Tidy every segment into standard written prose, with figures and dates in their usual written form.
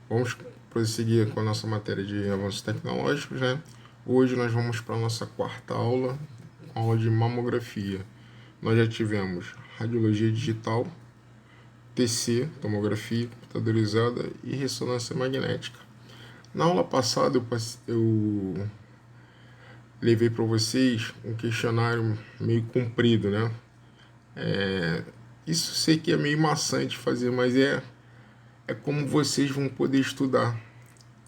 Vamos prosseguir com a nossa matéria de avanços tecnológicos, né? Hoje nós vamos para a nossa quarta aula, aula de mamografia. Nós já tivemos radiologia digital, TC, tomografia computadorizada e ressonância magnética. Na aula passada eu levei para vocês um questionário meio comprido, né? Isso sei que é meio maçante fazer, mas é como vocês vão poder estudar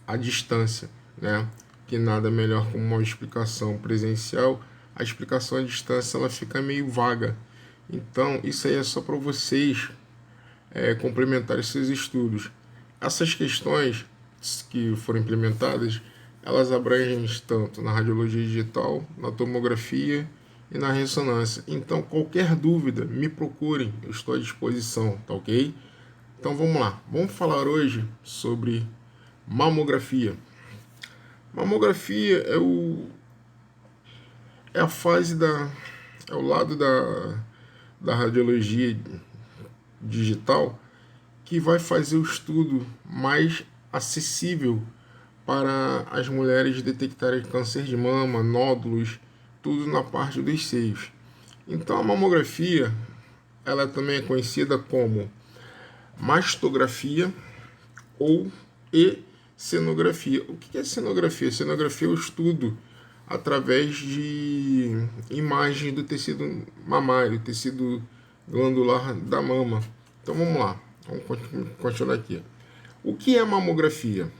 à distância, né? Que nada melhor como uma explicação presencial. A explicação à distância ela fica meio vaga. Então, isso aí é só para vocês complementarem seus estudos. Essas questões que foram implementadas, elas abrangem tanto na radiologia digital, na tomografia e na ressonância. Então, qualquer dúvida, me procurem, eu estou à disposição, tá ok? Então, vamos lá. Vamos falar hoje sobre mamografia. Mamografia é a fase é o lado da radiologia digital que vai fazer o estudo mais acessível para as mulheres detectarem câncer de mama, nódulos, tudo na parte dos seios. Então a mamografia, ela também é conhecida como mastografia ou cenografia. O que é cenografia? Cenografia é o estudo através de imagem do tecido mamário, tecido glandular da mama. Então vamos lá, vamos continuar aqui. O que é mamografia?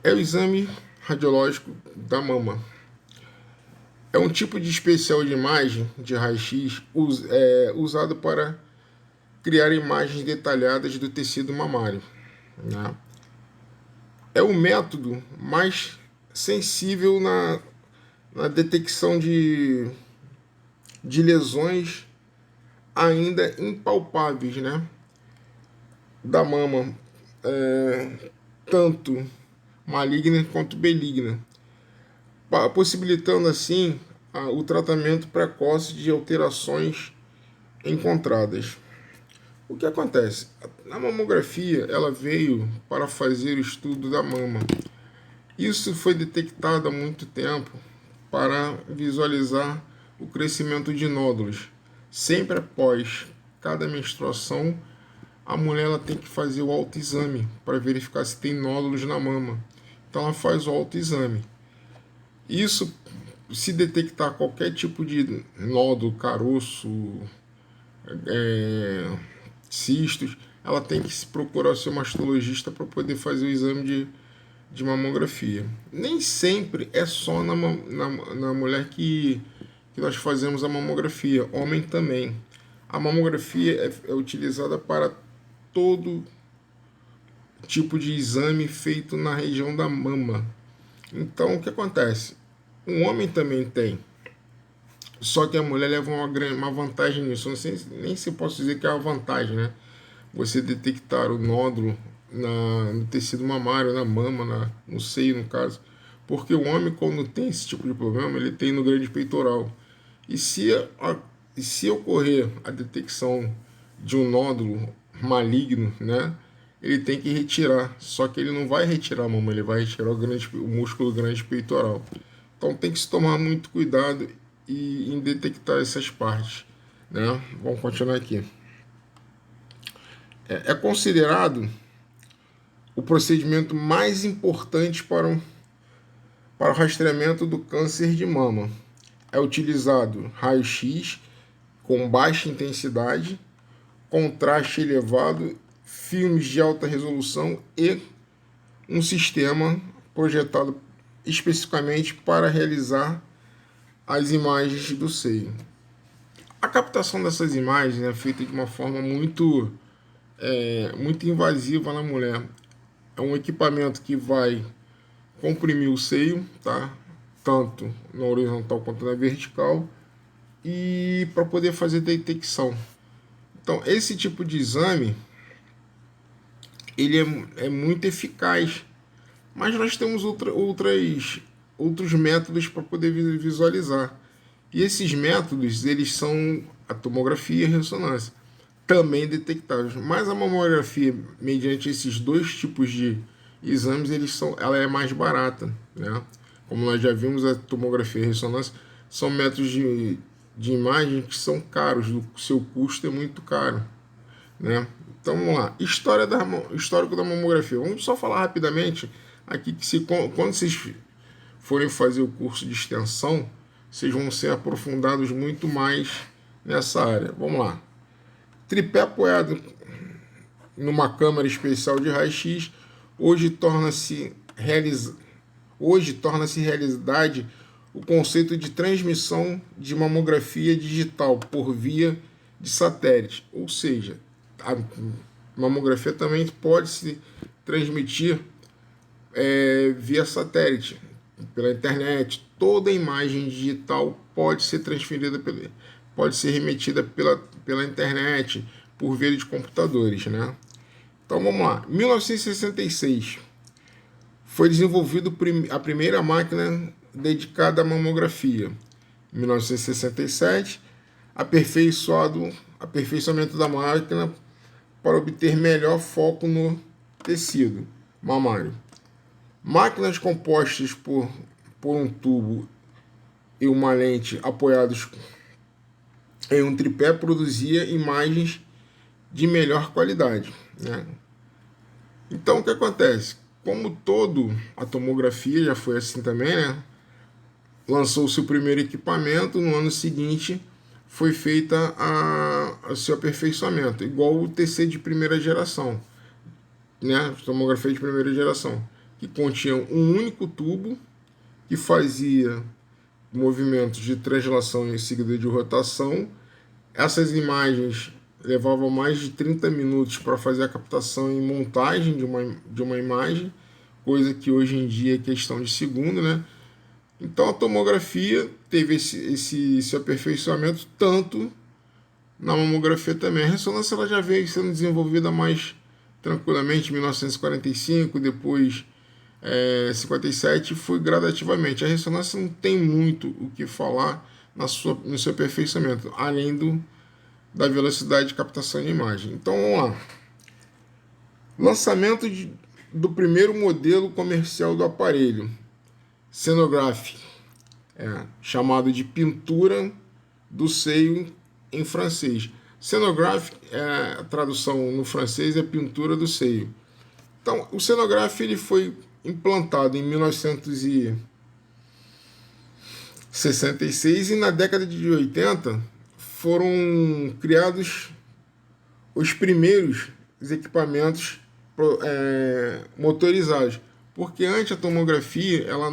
É o exame radiológico da mama. É um tipo de especial de imagem de raio-x usado para criar imagens detalhadas do tecido mamário, né? É o método mais sensível na detecção de lesões ainda impalpáveis, né, da mama, tanto maligna quanto benigna, possibilitando assim o tratamento precoce de alterações encontradas. O que acontece? A mamografia ela veio para fazer o estudo da mama. Isso foi detectado há muito tempo para visualizar o crescimento de nódulos. Sempre após cada menstruação, a mulher ela tem que fazer o autoexame para verificar se tem nódulos na mama. Então ela faz o autoexame. Isso, se detectar qualquer tipo de nódulo, caroço, cistos, ela tem que se procurar o seu mastologista para poder fazer o exame de mamografia. Nem sempre é só na mulher que nós fazemos a mamografia, homem também. A mamografia é utilizada para todo tipo de exame feito na região da mama. Então, o que acontece? Um homem também tem, só que a mulher leva uma vantagem nisso. Eu não sei nem se posso dizer que é uma vantagem, né? Você detectar o nódulo no tecido mamário, na mama, no seio, no caso. Porque o homem, quando tem esse tipo de problema, ele tem no grande peitoral. E se ocorrer a detecção de um nódulo maligno, né, ele tem que retirar. Só que ele não vai retirar a mama, ele vai retirar o músculo grande peitoral. Então tem que se tomar muito cuidado em detectar essas partes, né? Vamos continuar aqui. É considerado o procedimento mais importante para o rastreamento do câncer de mama. É utilizado raio-x com baixa intensidade, contraste elevado, filmes de alta resolução e um sistema projetado especificamente para realizar as imagens do seio. A captação dessas imagens é feita de uma forma muito invasiva na mulher. É um equipamento que vai comprimir o seio, tá? Tanto na horizontal quanto na vertical, e para poder fazer detecção. Então, esse tipo de exame ele é muito eficaz, mas nós temos outros métodos para poder visualizar. E esses métodos eles são a tomografia e a ressonância. também detectáveis. Mas a mamografia, mediante esses dois tipos de exames, ela é mais barata, né? Como nós já vimos, a tomografia e a ressonância são métodos de imagem que são caros, o seu custo é muito caro, né? Então vamos lá, histórico da mamografia. Vamos só falar rapidamente aqui que quando vocês forem fazer o curso de extensão, vocês vão ser aprofundados muito mais nessa área. Vamos lá. Tripé apoiado numa câmara especial de raio-x, hoje torna-se realidade o conceito de transmissão de mamografia digital por via de satélite. Ou seja, a mamografia também pode se transmitir via satélite, pela internet. Toda imagem digital pode ser transferida, pode ser remetida pela internet, por via de computadores, né? Então vamos lá. 1966 foi desenvolvido a primeira máquina dedicada à mamografia. 1967, aperfeiçoamento da máquina para obter melhor foco no tecido mamário. Máquinas compostas por um tubo e uma lente apoiados em um tripé produzia imagens de melhor qualidade, né? Então o que acontece? Como a tomografia já foi assim também, né? Lançou-se o primeiro equipamento, no ano seguinte foi feita o seu aperfeiçoamento, igual o TC de primeira geração, né? Tomografia de primeira geração, que continha um único tubo que fazia movimentos de translação em seguida de rotação. Essas imagens levavam mais de 30 minutos para fazer a captação e montagem de uma imagem, coisa que hoje em dia é questão de segundo, né? Então a tomografia teve esse aperfeiçoamento tanto na mamografia também. A ressonância ela já veio sendo desenvolvida mais tranquilamente em 1945, depois 57 foi gradativamente. A ressonância não tem muito o que falar no seu aperfeiçoamento, além da velocidade de captação de imagem. Então vamos lá. Lançamento do primeiro modelo comercial do aparelho, Scenographe, chamado de pintura do seio em francês. Scenographe, a tradução no francês é pintura do seio. Então, o Scenographe ele foi implantado em 1966 e na década de 80 foram criados os primeiros equipamentos motorizados, porque antes a mamografia, ela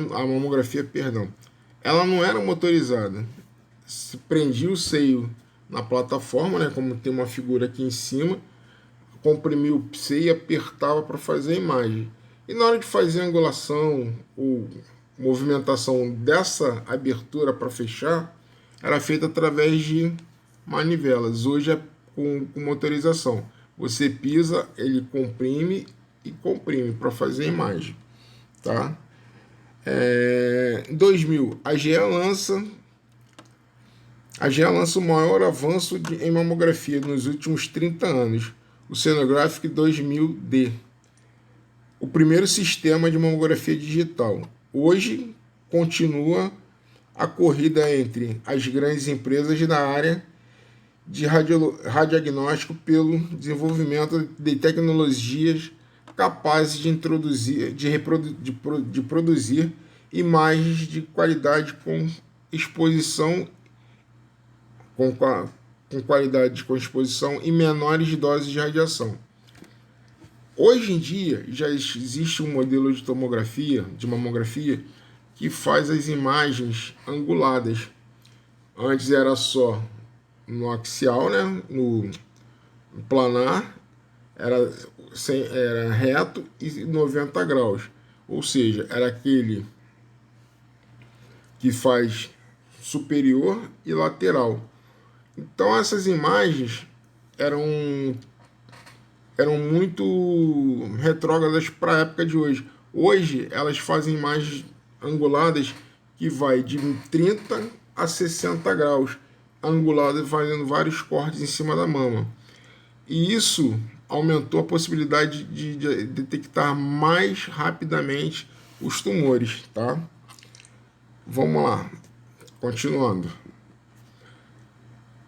não era motorizada. Se prendia o seio na plataforma, né, como tem uma figura aqui em cima, comprimia o seio e apertava para fazer a imagem. E na hora de fazer a angulação ou movimentação dessa abertura para fechar, era feita através de manivelas. Hoje é com motorização. Você pisa, ele comprime para fazer a imagem. Tá? Em 2000, a GE lança o maior avanço em mamografia nos últimos 30 anos, o Scenographic 2000D, o primeiro sistema de mamografia digital. Hoje continua a corrida entre as grandes empresas da área de radiodiagnóstico pelo desenvolvimento de tecnologias capazes de produzir imagens de qualidade com exposição e menores doses de radiação. Hoje em dia já existe um modelo de mamografia, que faz as imagens anguladas. Antes era só no axial, né? No planar, era reto e 90 graus. Ou seja, era aquele que faz superior e lateral. Então essas imagens eram muito retrógradas para a época de hoje. Hoje elas fazem imagens anguladas que vai de 30 a 60 graus, anguladas fazendo vários cortes em cima da mama. E isso aumentou a possibilidade de detectar mais rapidamente os tumores, tá? Vamos lá, continuando.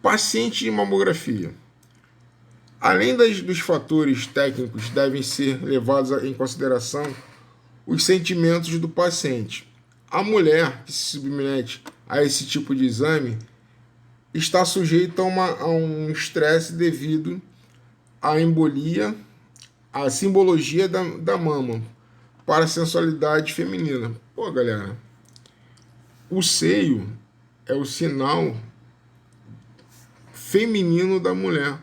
Paciente de mamografia. Além dos fatores técnicos, devem ser levados em consideração os sentimentos do paciente. A mulher que se submete a esse tipo de exame está sujeita a um estresse devido à embolia, à simbologia da mama para a sensualidade feminina. Pô, galera, o seio é o sinal feminino da mulher.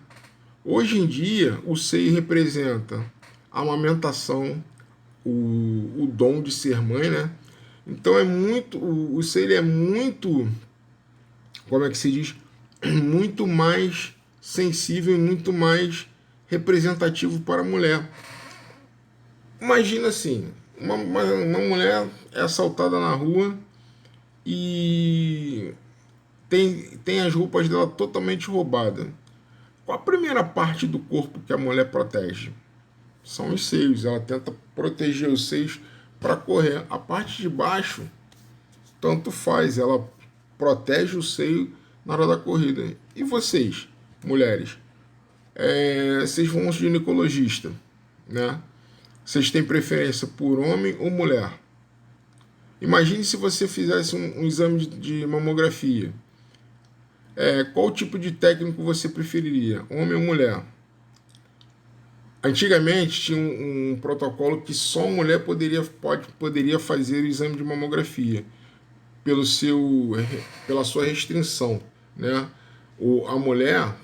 Hoje em dia, o seio representa a amamentação, o dom de ser mãe, né? Então é muito, o seio é muito, como é que se diz? Muito mais sensível e muito mais representativo para a mulher. Imagina assim, uma mulher é assaltada na rua e tem as roupas dela totalmente roubadas. Qual a primeira parte do corpo que a mulher protege? São os seios. Ela tenta proteger os seios para correr. A parte de baixo, tanto faz. Ela protege o seio na hora da corrida. E vocês, mulheres? Vocês vão ao ginecologista, né? Vocês têm preferência por homem ou mulher? Imagine se você fizesse um exame de mamografia. Qual tipo de técnico você preferiria, homem ou mulher? Antigamente tinha um protocolo que só mulher poderia fazer o exame de mamografia pela sua restrição, né? A mulher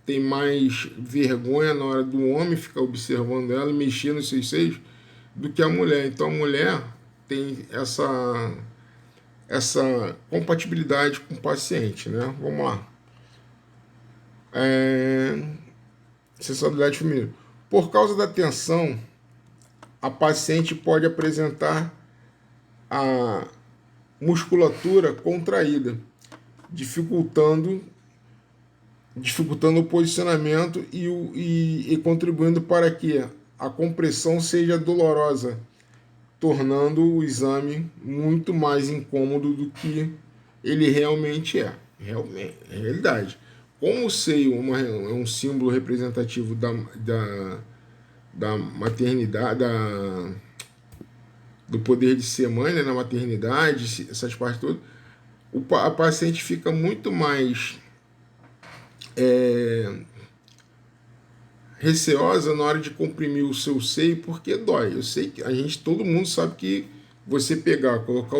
tem mais vergonha na hora do homem ficar observando ela e mexer nos seus seios do que a mulher. Então a mulher tem essa compatibilidade com o paciente, né? Vamos lá. Sensualidade feminina. Por causa da tensão, a paciente pode apresentar a musculatura contraída, dificultando o posicionamento e contribuindo para que a compressão seja dolorosa, tornando o exame muito mais incômodo do que ele realmente é. É realidade. Como o seio é um símbolo representativo da maternidade, do poder de ser mãe, né, na maternidade, essas partes todas, a paciente fica muito mais receosa na hora de comprimir o seu seio, porque dói. Eu sei que todo mundo sabe que você colocar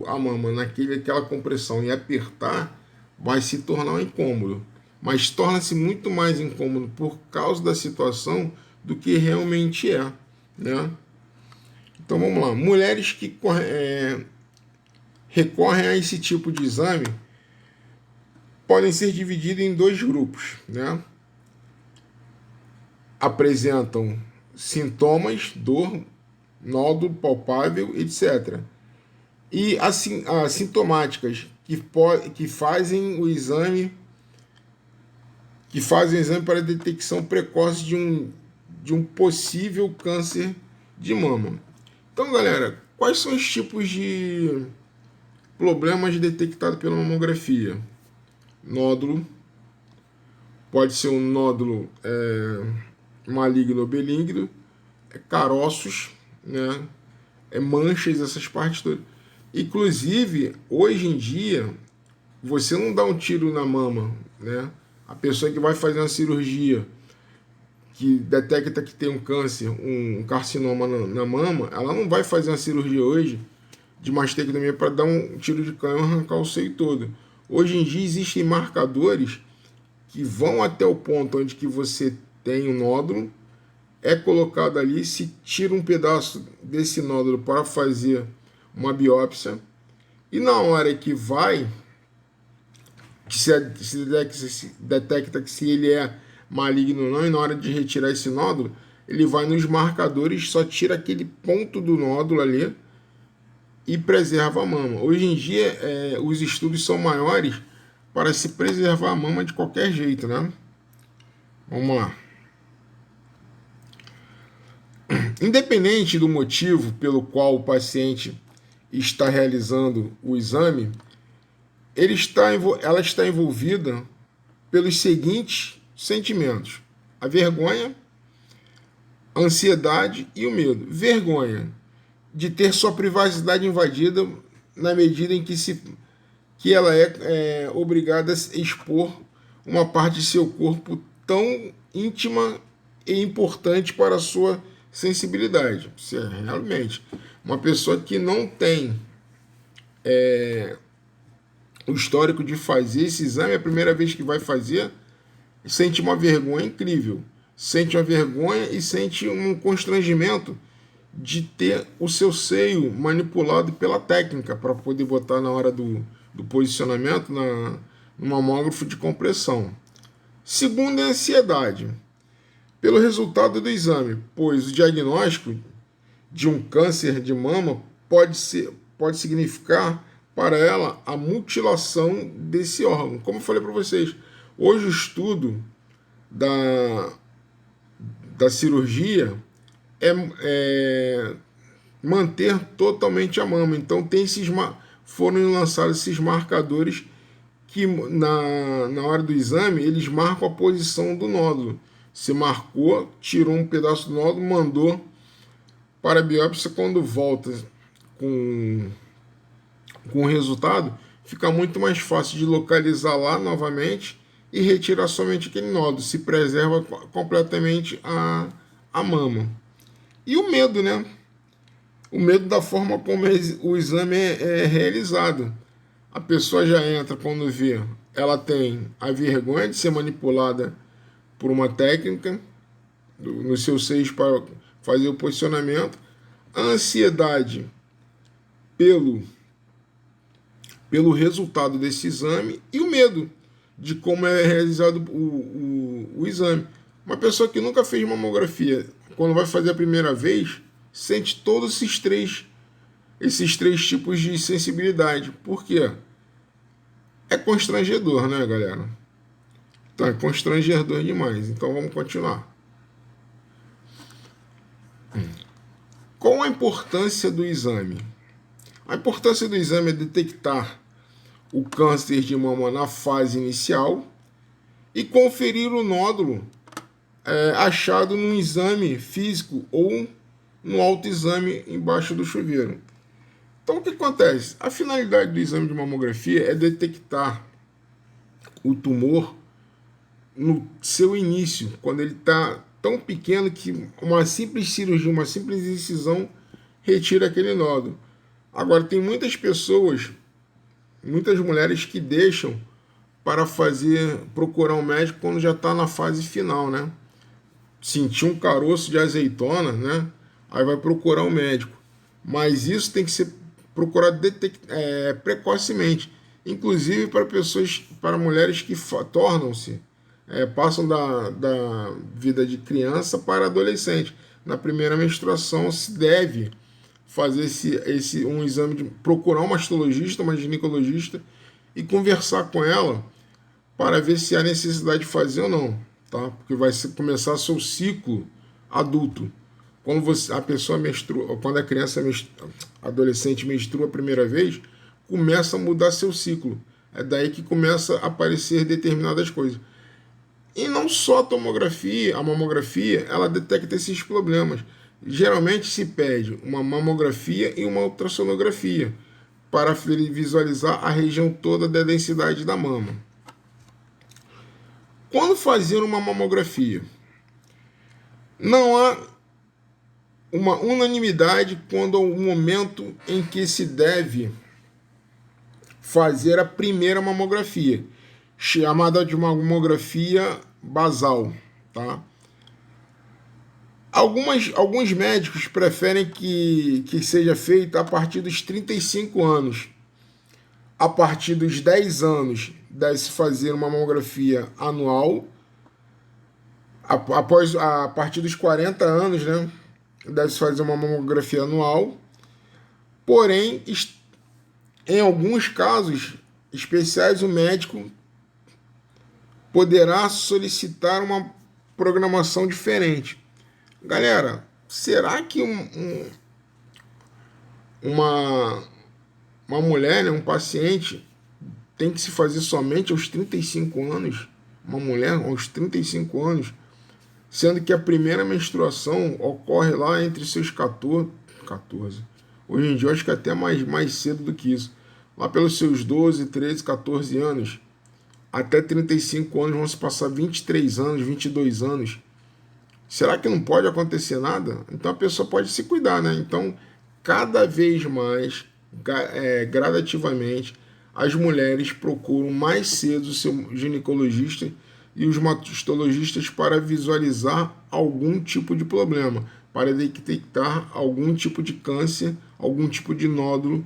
a mama naquela compressão e apertar, vai se tornar um incômodo. Mas torna-se muito mais incômodo por causa da situação do que realmente é, né? Então vamos lá. Mulheres que recorrem a esse tipo de exame podem ser divididas em dois grupos, né? Apresentam sintomas, dor, nódulo palpável, etc. E assintomáticas que fazem o exame para detecção precoce de um possível câncer de mama. Então, galera, quais são os tipos de problemas detectados pela mamografia? Nódulo, pode ser um nódulo maligno ou benigno, caroços, né? Manchas, essas partes todas. Inclusive, hoje em dia, você não dá um tiro na mama, né? A pessoa que vai fazer uma cirurgia que detecta que tem um câncer, um carcinoma na mama, ela não vai fazer uma cirurgia hoje de mastectomia para dar um tiro de canhão e arrancar o seio todo. Hoje em dia existem marcadores que vão até o ponto onde que você tem um nódulo, é colocado ali, se tira um pedaço desse nódulo para fazer uma biópsia, e na hora que se detecta que se ele é maligno ou não, e na hora de retirar esse nódulo, ele vai nos marcadores, só tira aquele ponto do nódulo ali e preserva a mama. Hoje em dia, os estudos são maiores para se preservar a mama de qualquer jeito, né? Vamos lá. Independente do motivo pelo qual o paciente está realizando o exame, ela está envolvida pelos seguintes sentimentos: a vergonha, a ansiedade e o medo. Vergonha de ter sua privacidade invadida na medida em que ela é obrigada a expor uma parte de seu corpo tão íntima e importante para a sua sensibilidade. Isso é realmente uma pessoa que não tem o histórico de fazer esse exame, a primeira vez que vai fazer, sente uma vergonha incrível. Sente uma vergonha e sente um constrangimento de ter o seu seio manipulado pela técnica para poder botar na hora do posicionamento no mamógrafo de compressão. Segundo, é a ansiedade pelo resultado do exame, pois o diagnóstico de um câncer de mama pode significar para ela a mutilação desse órgão. Como eu falei para vocês, hoje o estudo da cirurgia é manter totalmente a mama. Então foram lançados esses marcadores que na hora do exame eles marcam a posição do nódulo. Você marcou, tirou um pedaço do nódulo, mandou para a biópsia. Quando volta com o resultado, fica muito mais fácil de localizar lá novamente e retirar somente aquele nódulo. Se preserva completamente a mama. E o medo, né? O medo da forma como o exame é realizado. A pessoa já entra quando vê, ela tem a vergonha de ser manipulada por uma técnica nos seus seios para fazer o posicionamento, a ansiedade pelo resultado desse exame e o medo de como é realizado o exame. Uma pessoa que nunca fez mamografia, quando vai fazer a primeira vez, sente todos esses três tipos de sensibilidade. Por quê? É constrangedor, né, galera? Então, é constrangedor demais. Então, vamos continuar. Qual a importância do exame? A importância do exame é detectar o câncer de mama na fase inicial e conferir o nódulo achado num exame físico ou no autoexame embaixo do chuveiro. Então, o que acontece? A finalidade do exame de mamografia é detectar o tumor no seu início, quando ele está tão pequeno que uma simples cirurgia, uma simples incisão retira aquele nódulo. Agora, tem muitas pessoas, muitas mulheres que deixam para procurar um médico quando já está na fase final, né? Sentir um caroço de azeitona, né? Aí vai procurar um médico. Mas isso tem que ser procurado precocemente, inclusive para mulheres que tornam-se, passam da vida de criança para adolescente. Na primeira menstruação se deve fazer um exame, procurar um mastologista, uma ginecologista e conversar com ela para ver se há necessidade de fazer ou não, tá? Porque vai começar seu ciclo adulto. Quando a pessoa menstrua, quando a criança adolescente menstrua a primeira vez, começa a mudar seu ciclo. É daí que começa a aparecer determinadas coisas. E não só a mamografia, ela detecta esses problemas. Geralmente se pede uma mamografia e uma ultrassonografia para visualizar a região toda da densidade da mama. Quando fazer uma mamografia, não há uma unanimidade quando ao momento em que se deve fazer a primeira mamografia, chamada de mamografia basal, tá? Alguns médicos preferem que seja feita a partir dos 35 anos. A partir dos 10 anos, deve-se fazer uma mamografia anual. A partir dos 40 anos, né, deve-se fazer uma mamografia anual. Porém, em alguns casos especiais, o médico poderá solicitar programação diferente. Galera, será que uma, uma mulher, né, um paciente, tem que se fazer somente aos 35 anos? Uma mulher aos 35 anos, sendo que a primeira menstruação ocorre lá entre seus 14. Hoje em dia eu acho que até mais cedo do que isso. Lá pelos seus 12, 13, 14 anos, até 35 anos vão se passar 23 anos, 22 anos. Será que não pode acontecer nada? Então a pessoa pode se cuidar, né? Então, cada vez mais, gradativamente, as mulheres procuram mais cedo o seu ginecologista e os mastologistas para visualizar algum tipo de problema, para detectar algum tipo de câncer, algum tipo de nódulo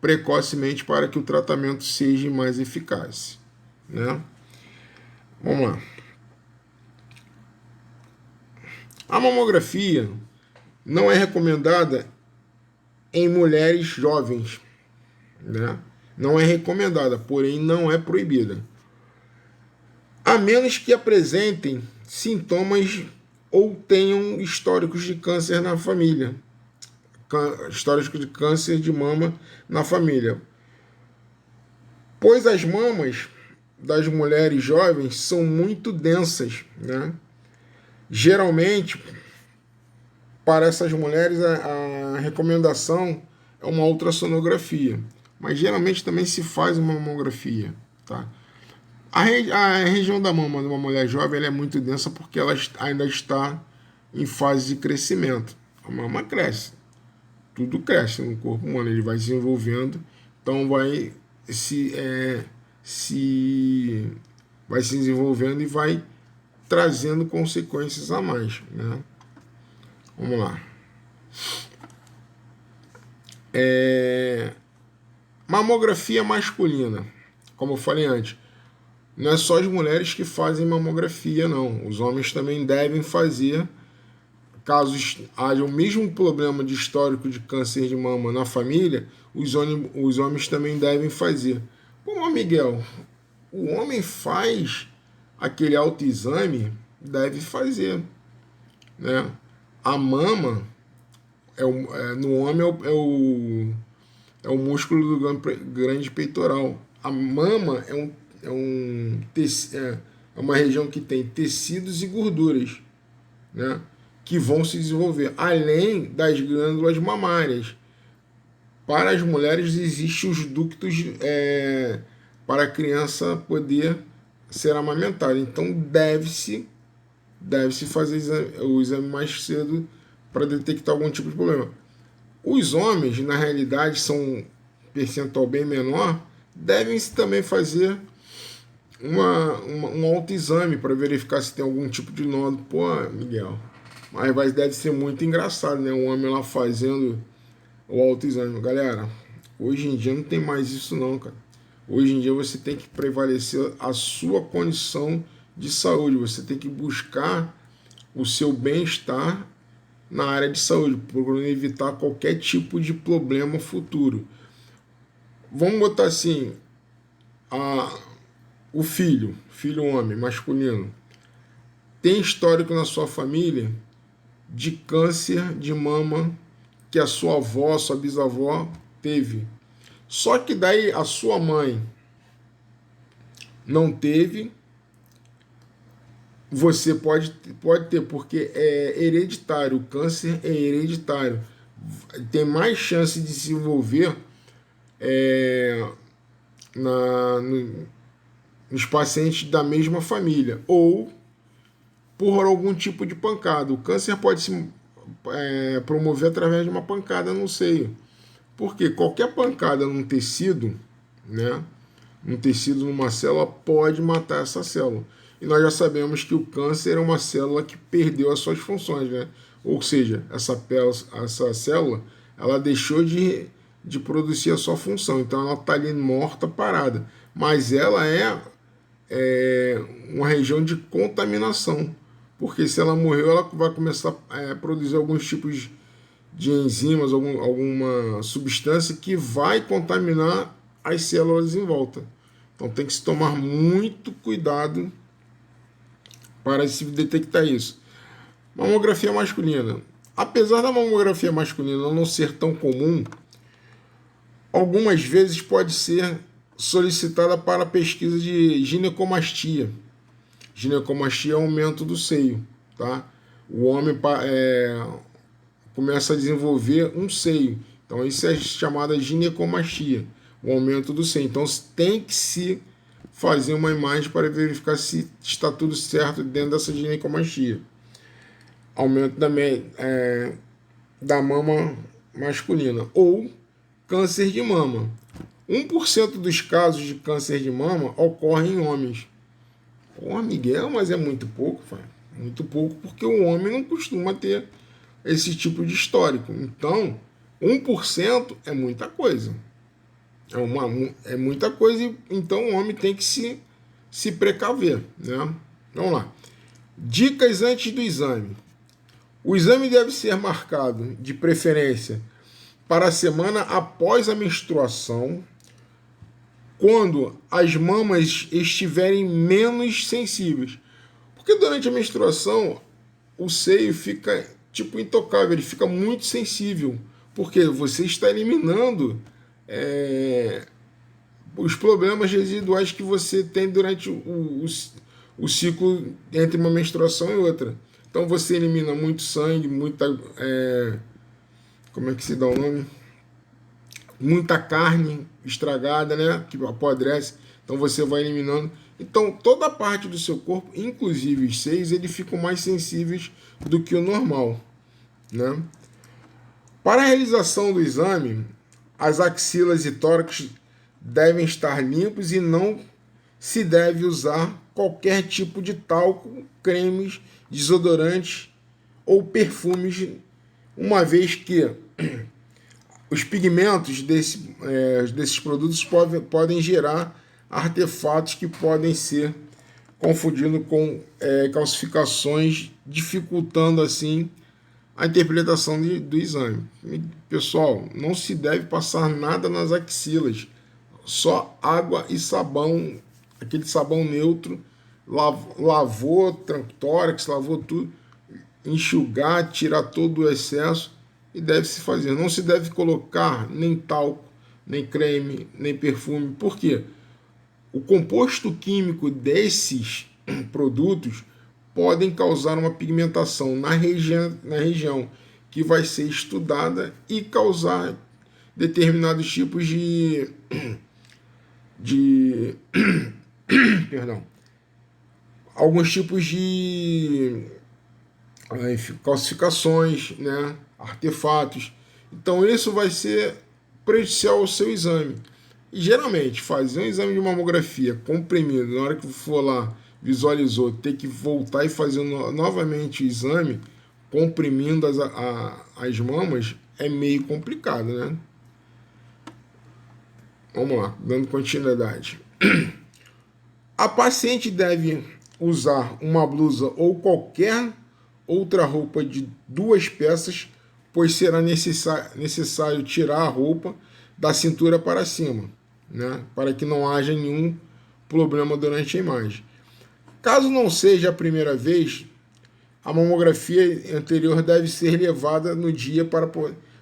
precocemente para que o tratamento seja mais eficaz, né? Vamos lá. A mamografia não é recomendada em mulheres jovens, né? Não é recomendada, porém não é proibida. A menos que apresentem sintomas ou tenham históricos de câncer na família. Históricos de câncer de mama na família. Pois as mamas das mulheres jovens são muito densas, né? Geralmente, para essas mulheres, a recomendação é uma ultrassonografia, mas geralmente também se faz uma mamografia, tá? A região da mama de uma mulher jovem ela é muito densa porque ela ainda está em fase de crescimento. A mama cresce, tudo cresce no corpo humano, ele vai se desenvolvendo, então vai se desenvolvendo e vai trazendo consequências a mais, né? Vamos lá. Mamografia masculina, como eu falei antes, não é só as mulheres que fazem mamografia, não. Os homens também devem fazer, caso haja o mesmo problema de histórico de câncer de mama na família, os homens também devem fazer. Pô, Miguel, o homem faz aquele autoexame? Deve fazer, né? A mama, no homem, é o músculo do grande peitoral. A mama é uma região que tem tecidos e gorduras, né, que vão se desenvolver, além das glândulas mamárias. Para as mulheres, existem os ductos para a criança poder ser amamentada. Então, deve-se fazer o exame mais cedo para detectar algum tipo de problema. Os homens, na realidade, são um percentual bem menor, devem-se também fazer um autoexame para verificar se tem algum tipo de nódulo. Pô, Miguel, mas deve ser muito engraçado, né? Um homem lá fazendo o autoexame. Galera, hoje em dia não tem mais isso não, cara. Hoje em dia você tem que prevalecer a sua condição de saúde. Você tem que buscar o seu bem-estar na área de saúde, procurando evitar qualquer tipo de problema futuro. Vamos botar assim, o filho homem, masculino, tem histórico na sua família de câncer de mama que a sua avó, sua bisavó teve. Só que daí a sua mãe não teve, você pode ter, porque é hereditário, o câncer é hereditário. Tem mais chance de se desenvolver nos pacientes da mesma família, ou por algum tipo de pancada. O câncer pode se promover através de uma pancada no seio. Porque qualquer pancada num tecido, né, numa célula, pode matar essa célula. E nós já sabemos que o câncer é uma célula que perdeu as suas funções, né? Ou seja, essa célula ela deixou de produzir a sua função. Então ela está ali morta, parada. Mas ela é uma região de contaminação. Porque se ela morreu, ela vai começar a produzir alguns tipos de enzimas, alguma substância que vai contaminar as células em volta. Então tem que se tomar muito cuidado para se detectar isso. Mamografia masculina. Apesar da mamografia masculina não ser tão comum, algumas vezes pode ser solicitada para pesquisa de ginecomastia. Ginecomastia é aumento do seio, tá? O homem começa a desenvolver um seio. Então, isso é chamada ginecomastia, o aumento do seio. Então, tem que se fazer uma imagem para verificar se está tudo certo dentro dessa ginecomastia. Aumento da mama masculina. Ou câncer de mama. 1% dos casos de câncer de mama ocorrem em homens. Pô, Miguel, mas é muito pouco, pai. Muito pouco, porque o homem não costuma ter esse tipo de histórico. Então, 1% é muita coisa. É muita coisa, então o homem tem que se precaver, né? Vamos lá. Dicas antes do exame. O exame deve ser marcado, de preferência, para a semana após a menstruação, quando as mamas estiverem menos sensíveis. Porque durante a menstruação, o seio fica tipo intocável, ele fica muito sensível, porque você está eliminando os problemas residuais que você tem durante o ciclo entre uma menstruação e outra. Então você elimina muito sangue, muita... como é que se dá o nome? Muita carne estragada, né? Que apodrece. Então você vai eliminando. Então toda parte do seu corpo, inclusive os seios, eles ficam mais sensíveis do que o normal, né? Para a realização do exame, as axilas e tórax devem estar limpos e não se deve usar qualquer tipo de talco, cremes, desodorantes ou perfumes, uma vez que os pigmentos desses produtos podem gerar artefatos que podem ser confundidos com calcificações, dificultando assim a interpretação do exame. Pessoal, não se deve passar nada nas axilas, só água e sabão, aquele sabão neutro, lavou tórax, lavou tudo, enxugar, tirar todo o excesso e deve se fazer. Não se deve colocar nem talco, nem creme, nem perfume. Por quê? O composto químico desses produtos podem causar uma pigmentação na região que vai ser estudada e causar determinados tipos perdão, alguns tipos de calcificações, né, artefatos. Então isso vai ser prejudicial ao seu exame. E geralmente fazer um exame de mamografia comprimido, na hora que for lá, visualizou, ter que voltar e fazer novamente o exame, comprimindo as mamas, é meio complicado, né? Vamos lá, dando continuidade. A paciente deve usar uma blusa ou qualquer outra roupa de 2 peças, pois será necessário tirar a roupa da cintura para cima, né? Para que não haja nenhum problema durante a imagem. Caso não seja a primeira vez, a mamografia anterior deve ser levada no dia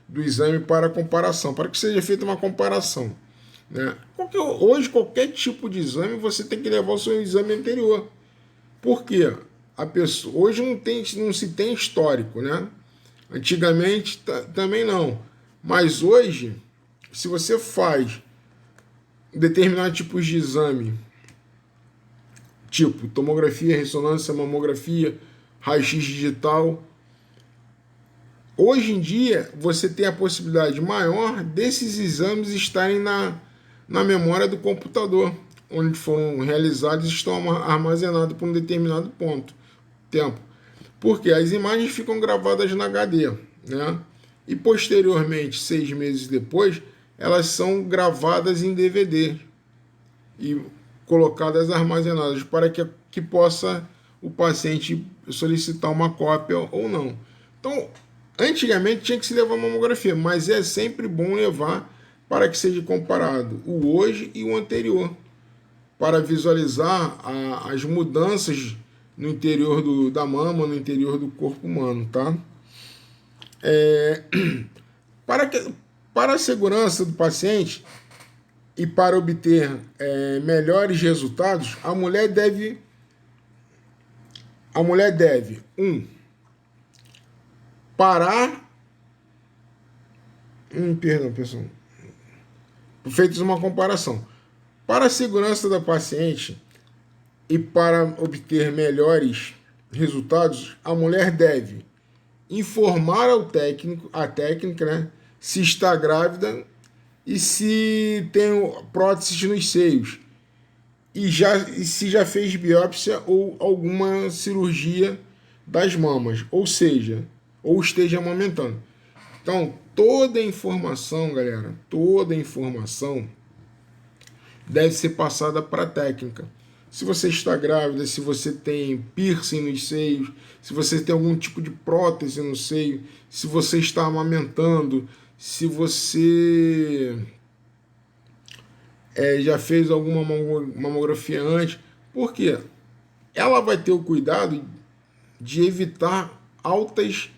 do exame para comparação, para que seja feita uma comparação, né? Hoje, qualquer tipo de exame, você tem que levar o seu exame anterior. Por quê? Hoje não se tem histórico, né? Antigamente também não. Mas hoje, se você faz determinados tipos de exame, tipo tomografia, ressonância, mamografia, raio-x digital, hoje em dia você tem a possibilidade maior desses exames estarem na memória do computador, onde foram realizados e estão armazenados por um determinado tempo. Porque as imagens ficam gravadas na HD, né? E posteriormente, 6 meses depois, elas são gravadas em DVD e colocadas armazenadas para que possa o paciente solicitar uma cópia ou não. Então, antigamente tinha que se levar mamografia, mas é sempre bom levar para que seja comparado o hoje e o anterior, para visualizar as mudanças no interior da mama, no interior do corpo humano, tá? Para a segurança do paciente e para obter melhores resultados, a mulher deve, parar. Perdão, pessoal. Feitos uma comparação. Para a segurança da paciente e para obter melhores resultados, a mulher deve informar a técnica, né, se está grávida e se tem próteses nos seios e se já fez biópsia ou alguma cirurgia das mamas, ou seja, ou esteja amamentando. Então, toda a informação, galera, toda a informação deve ser passada para a técnica. Se você está grávida, se você tem piercing nos seios, se você tem algum tipo de prótese no seio, se você está amamentando, se você já fez alguma mamografia antes, por quê? Ela vai ter o cuidado de evitar altas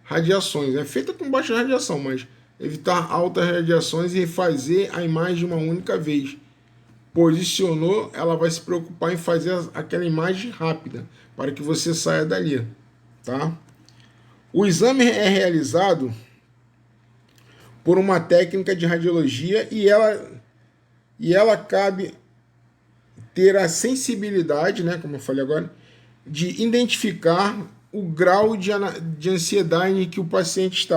radiações. É feita com baixa radiação, mas evitar altas radiações e fazer a imagem uma única vez. Posicionou, ela vai se preocupar em fazer aquela imagem rápida, para que você saia dali, tá? O exame é realizado por uma técnica de radiologia e ela cabe ter a sensibilidade, né, como eu falei agora, de identificar o grau de ansiedade em que o paciente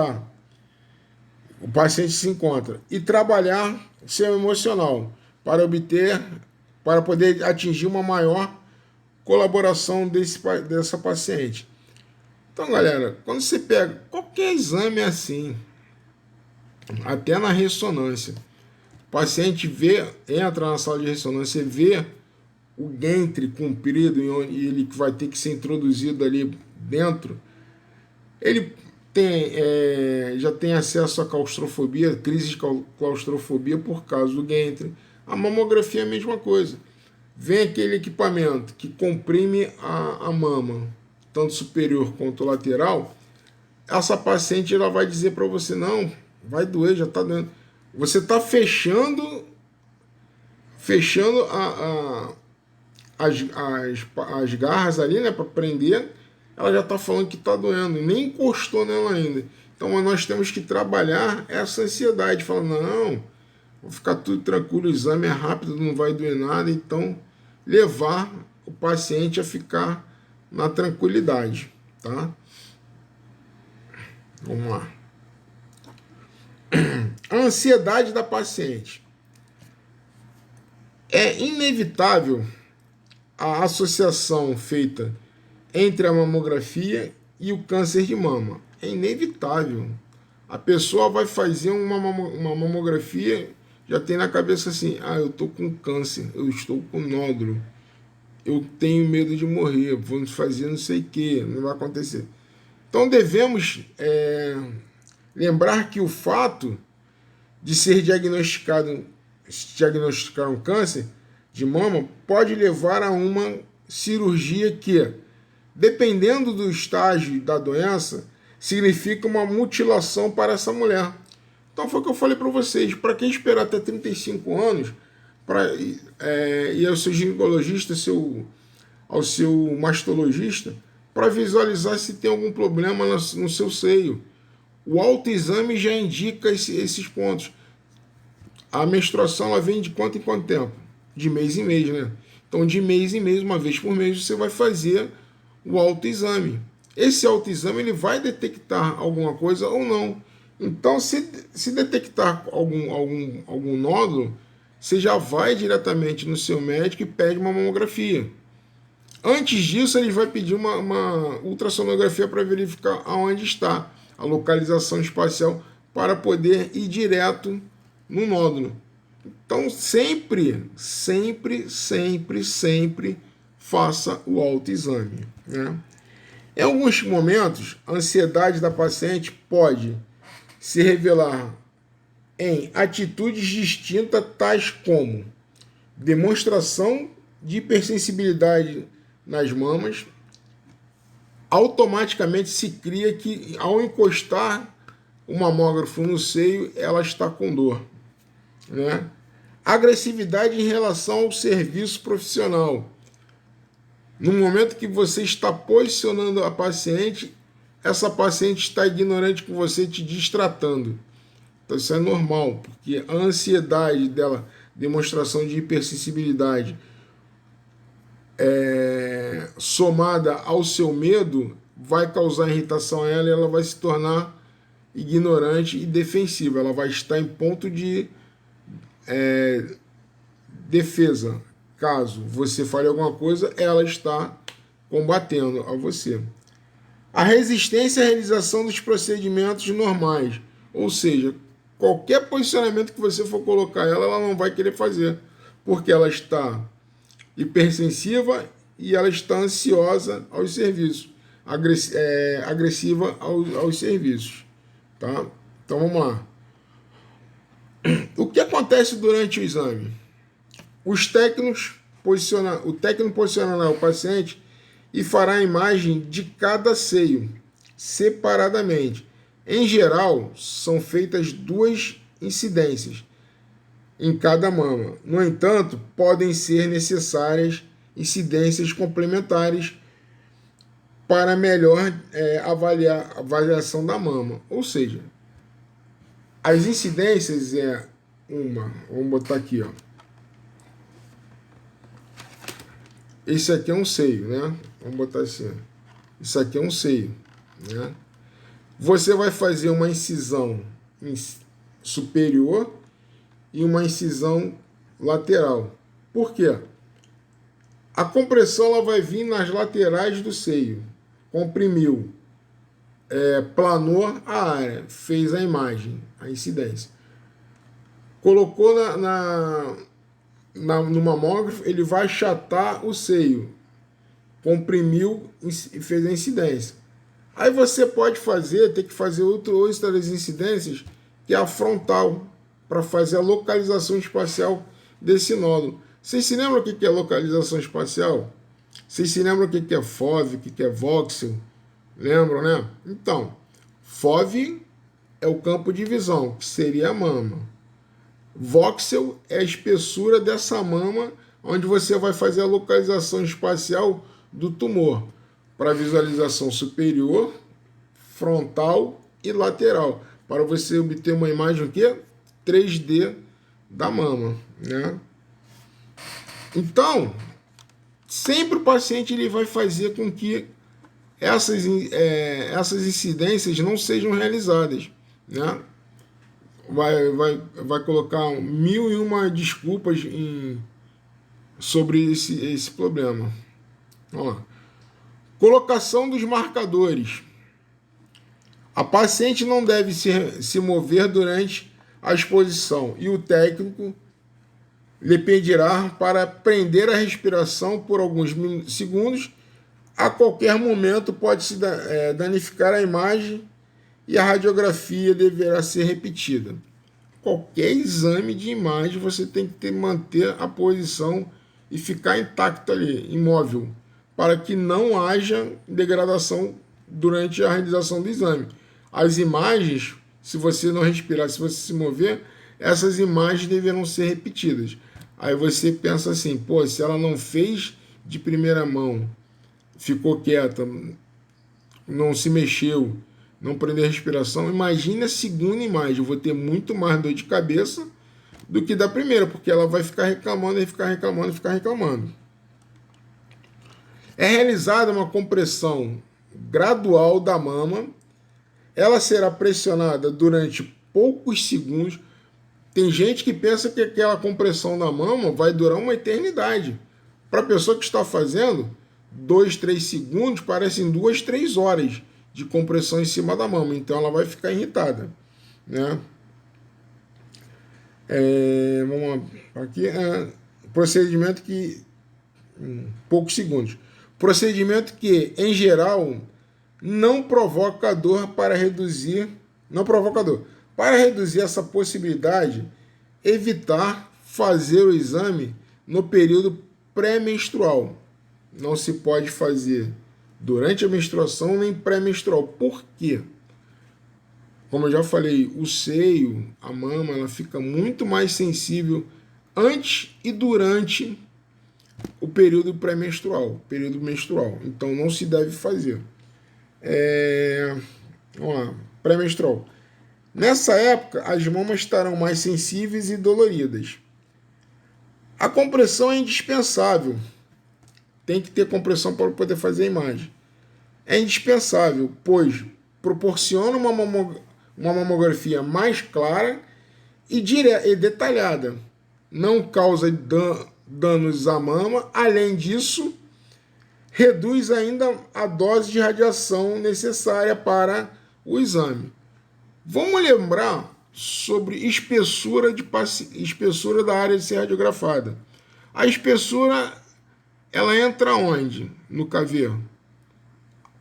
se encontra e trabalhar seu emocional para poder atingir uma maior colaboração dessa paciente. Então, galera, quando você pega qualquer exame assim, até na ressonância, o paciente entra na sala de ressonância e vê o Gantry comprido e ele vai ter que ser introduzido ali dentro, ele já tem acesso à claustrofobia, crise de claustrofobia por causa do Gantry. A mamografia é a mesma coisa. Vem aquele equipamento que comprime a mama, tanto superior quanto lateral, essa paciente ela vai dizer para você, não, vai doer, já está doendo. Você está fechando as garras ali, né, para prender, ela já está falando que está doendo, nem encostou nela ainda. Então nós temos que trabalhar essa ansiedade, falando, não, vou ficar tudo tranquilo, o exame é rápido, não vai doer nada, então levar o paciente a ficar na tranquilidade, tá? Vamos lá. A ansiedade da paciente. É inevitável a associação feita entre a mamografia e o câncer de mama. É inevitável. A pessoa vai fazer uma mamografia, já tem na cabeça assim, eu estou com câncer, eu estou com nódulo, eu tenho medo de morrer, vou fazer não sei o que, não vai acontecer. Então devemos lembrar que o fato de ser diagnosticar um câncer de mama pode levar a uma cirurgia que, dependendo do estágio da doença, significa uma mutilação para essa mulher. Então foi o que eu falei para vocês, para quem esperar até 35 anos ir ao seu ginecologista, ao seu mastologista, para visualizar se tem algum problema no seu seio. O autoexame já indica esses pontos. A menstruação ela vem de quanto em quanto tempo? De mês em mês, né? Então, de mês em mês, uma vez por mês, você vai fazer o autoexame. Esse autoexame ele vai detectar alguma coisa ou não. Então, se detectar algum nódulo, você já vai diretamente no seu médico e pede uma mamografia. Antes disso, ele vai pedir uma ultrassonografia para verificar aonde está a localização espacial para poder ir direto no nódulo. Então, sempre faça o autoexame, né? Em alguns momentos, a ansiedade da paciente pode se revelar em atitudes distintas, tais como demonstração de hipersensibilidade nas mamas, automaticamente se cria que ao encostar o mamógrafo no seio, ela está com dor, né? Agressividade em relação ao serviço profissional. No momento que você está posicionando a paciente, essa paciente está ignorante com você, te distratando. Então isso é normal, porque a ansiedade dela, demonstração de hipersensibilidade, somada ao seu medo, vai causar irritação a ela e ela vai se tornar ignorante e defensiva. Ela vai estar em ponto de defesa. Caso você fale alguma coisa, ela está combatendo a você. A resistência à realização dos procedimentos normais. Ou seja, qualquer posicionamento que você for colocar ela, ela não vai querer fazer. Porque ela está hipersensível e ela está ansiosa aos serviços. Agressiva aos serviços. Tá? Então vamos lá. O que acontece durante o exame? O técnico posicionará o paciente e fará a imagem de cada seio, separadamente. Em geral, são feitas 2 incidências em cada mama. No entanto, podem ser necessárias incidências complementares para melhor avaliação da mama. Ou seja, as incidências vamos botar aqui, ó. Esse aqui é um seio, né? Vamos botar assim. Isso aqui é um seio, né? Você vai fazer uma incisão superior e uma incisão lateral. Por quê? A compressão ela vai vir nas laterais do seio. Comprimiu, planou a área, fez a imagem, a incidência. Colocou no mamógrafo, ele vai achatar o seio, comprimiu e fez a incidência. Aí você pode ter que fazer outras incidências, que é a frontal, para fazer a localização espacial desse nódulo. Vocês se lembram o que é localização espacial? Vocês se lembram o que é FOV, o que é voxel? Lembram, né? Então, FOV é o campo de visão, que seria a mama. Voxel é a espessura dessa mama, onde você vai fazer a localização espacial do tumor, para visualização superior, frontal e lateral, para você obter uma imagem 3D da mama, né? Então, sempre o paciente ele vai fazer com que essas incidências não sejam realizadas, né? Vai colocar 1001 desculpas sobre esse problema. Vamos lá. Colocação dos marcadores. A paciente não deve se mover durante a exposição e o técnico lhe pedirá para prender a respiração por alguns segundos. A qualquer momento pode-se danificar a imagem e a radiografia deverá ser repetida. Qualquer exame de imagem você tem que manter a posição e ficar intacto ali, imóvel, para que não haja degradação durante a realização do exame. As imagens, se você não respirar, se você se mover, essas imagens deverão ser repetidas. Aí você pensa assim, pô, se ela não fez de primeira mão, ficou quieta, não se mexeu, não prendeu a respiração, imagine a segunda imagem. Eu vou ter muito mais dor de cabeça do que da primeira, porque ela vai ficar reclamando e ficar reclamando e ficar reclamando. É realizada uma compressão gradual da mama. Ela será pressionada durante poucos segundos. Tem gente que pensa que aquela compressão da mama vai durar uma eternidade. Para a pessoa que está fazendo, 2, 3 segundos parecem 2, 3 horas de compressão em cima da mama. Então ela vai ficar irritada, né? Vamos lá. Aqui procedimento que... poucos segundos. Procedimento que, em geral, não provoca dor para reduzir... Não provoca dor. Para reduzir essa possibilidade, evitar fazer o exame no período pré-menstrual. Não se pode fazer durante a menstruação nem pré-menstrual. Por quê? Como eu já falei, o seio, a mama, ela fica muito mais sensível antes e durante o período pré-menstrual, período menstrual. Então não se deve fazer. Vamos lá, pré-menstrual. Nessa época, as mamas estarão mais sensíveis e doloridas. A compressão é indispensável. Tem que ter compressão para poder fazer a imagem. É indispensável, pois proporciona uma mamografia mais clara e detalhada. Não causa danos à mama. Além disso, reduz ainda a dose de radiação necessária para o exame. Vamos lembrar sobre espessura da área de ser radiografada. A espessura, ela entra onde? No KV.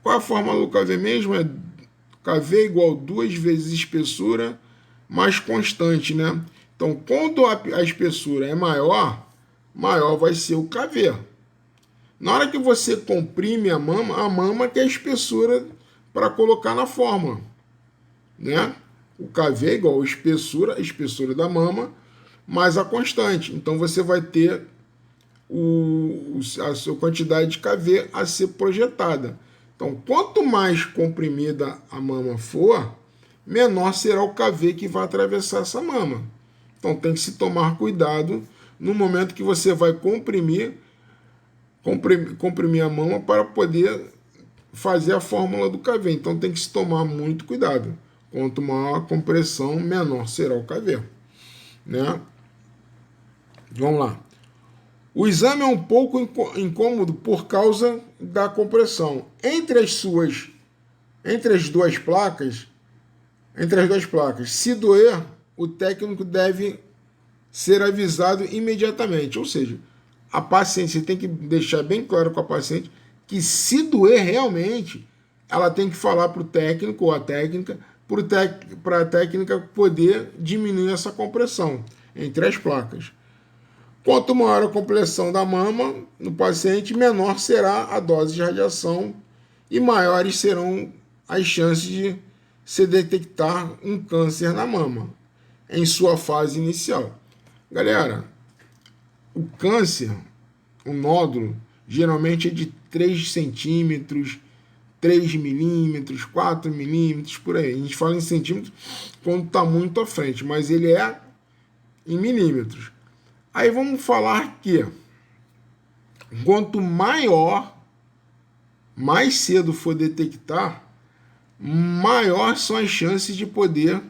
Qual a fórmula do KV mesmo? É KV igual 2 vezes espessura mais constante, né? Então, quando a espessura é maior vai ser o KV. Na hora que você comprime a mama que é a espessura para colocar na fórmula, né? O KV é igual a espessura da mama, mais a constante. Então, você vai ter a sua quantidade de KV a ser projetada. Então, quanto mais comprimida a mama for, menor será o KV que vai atravessar essa mama. Então, tem que se tomar cuidado no momento que você vai comprimir a mama para poder fazer a fórmula do KV. Então, tem que se tomar muito cuidado. Quanto maior a compressão, menor será o KV. Né? Vamos lá. O exame é um pouco incômodo por causa da compressão. Entre as duas placas, se doer, o técnico deve ser avisado imediatamente. Ou seja, a paciente, você tem que deixar bem claro com a paciente que se doer realmente, ela tem que falar para o técnico ou a técnica, para a técnica poder diminuir essa compressão entre as placas. Quanto maior a compressão da mama no paciente, menor será a dose de radiação e maiores serão as chances de se detectar um câncer na mama em sua fase inicial. Galera, o câncer, o nódulo, geralmente é de 3 centímetros, 3 milímetros, 4 milímetros, por aí. A gente fala em centímetros quando está muito à frente, mas ele é em milímetros. Aí vamos falar que quanto mais cedo for detectar, maior são as chances de poder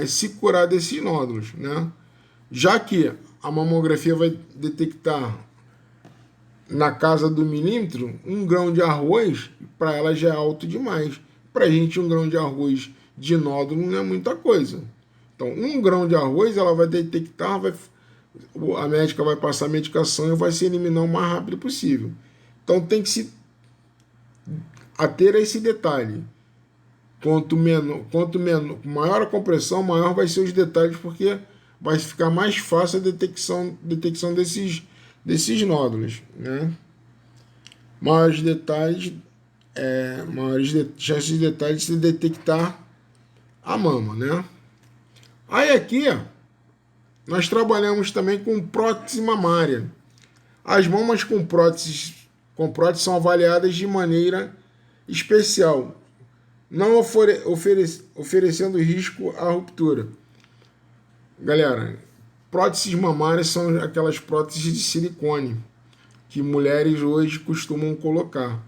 se curar desses nódulos, né? Já que a mamografia vai detectar na casa do milímetro, 1 grão de arroz, para ela já é alto demais. Para a gente, 1 grão de arroz de nódulo não é muita coisa. Então, 1 grão de arroz, ela vai detectar, a médica vai passar a medicação e vai se eliminar o mais rápido possível. Então, tem que se ater a esse detalhe. Quanto maior a compressão, maior vai ser os detalhes, porque vai ficar mais fácil a detecção desses nódulos, né? Maiores chances de detalhes de se detectar a mama, né? Aí aqui, nós trabalhamos também com prótese mamária. As mamas com prótese são avaliadas de maneira especial, não oferecendo risco à ruptura. Galera, próteses mamárias são aquelas próteses de silicone que mulheres hoje costumam colocar.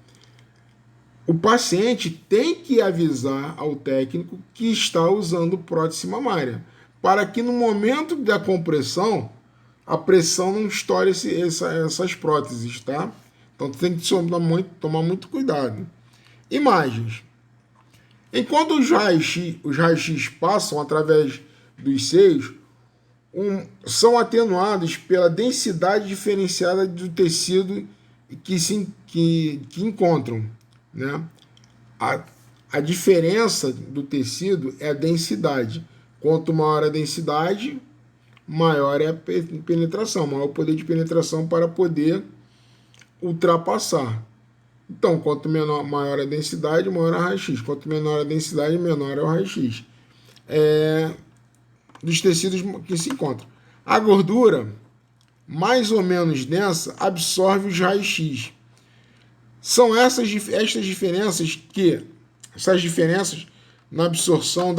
O paciente tem que avisar ao técnico que está usando prótese mamária, para que no momento da compressão, a pressão não estoure essas próteses, tá? Então tem que tomar muito cuidado. Imagens. Enquanto os raios-x passam através dos seios, são atenuados pela densidade diferenciada do tecido que encontram, né? A diferença do tecido é a densidade. Quanto maior a densidade, maior é a penetração, maior o poder de penetração para poder ultrapassar. Então, quanto maior a densidade, maior é o raio-x. Quanto menor a densidade, menor é o raio-x dos tecidos que se encontram. A gordura, mais ou menos densa, absorve os raios-x. São estas diferenças na absorção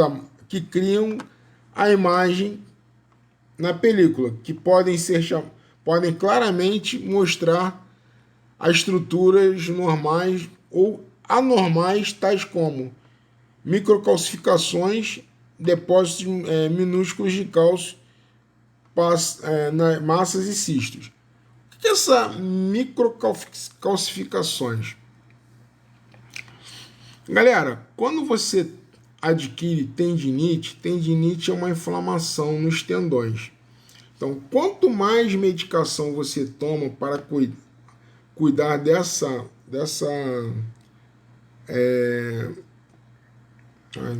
que criam a imagem na película, que podem claramente mostrar as estruturas normais ou anormais, tais como microcalcificações, depósitos minúsculos de cálcio, massas e cistos. O que é essa microcalcificações? Galera, quando você adquire tendinite é uma inflamação nos tendões. Então, quanto mais medicação você toma para cuidar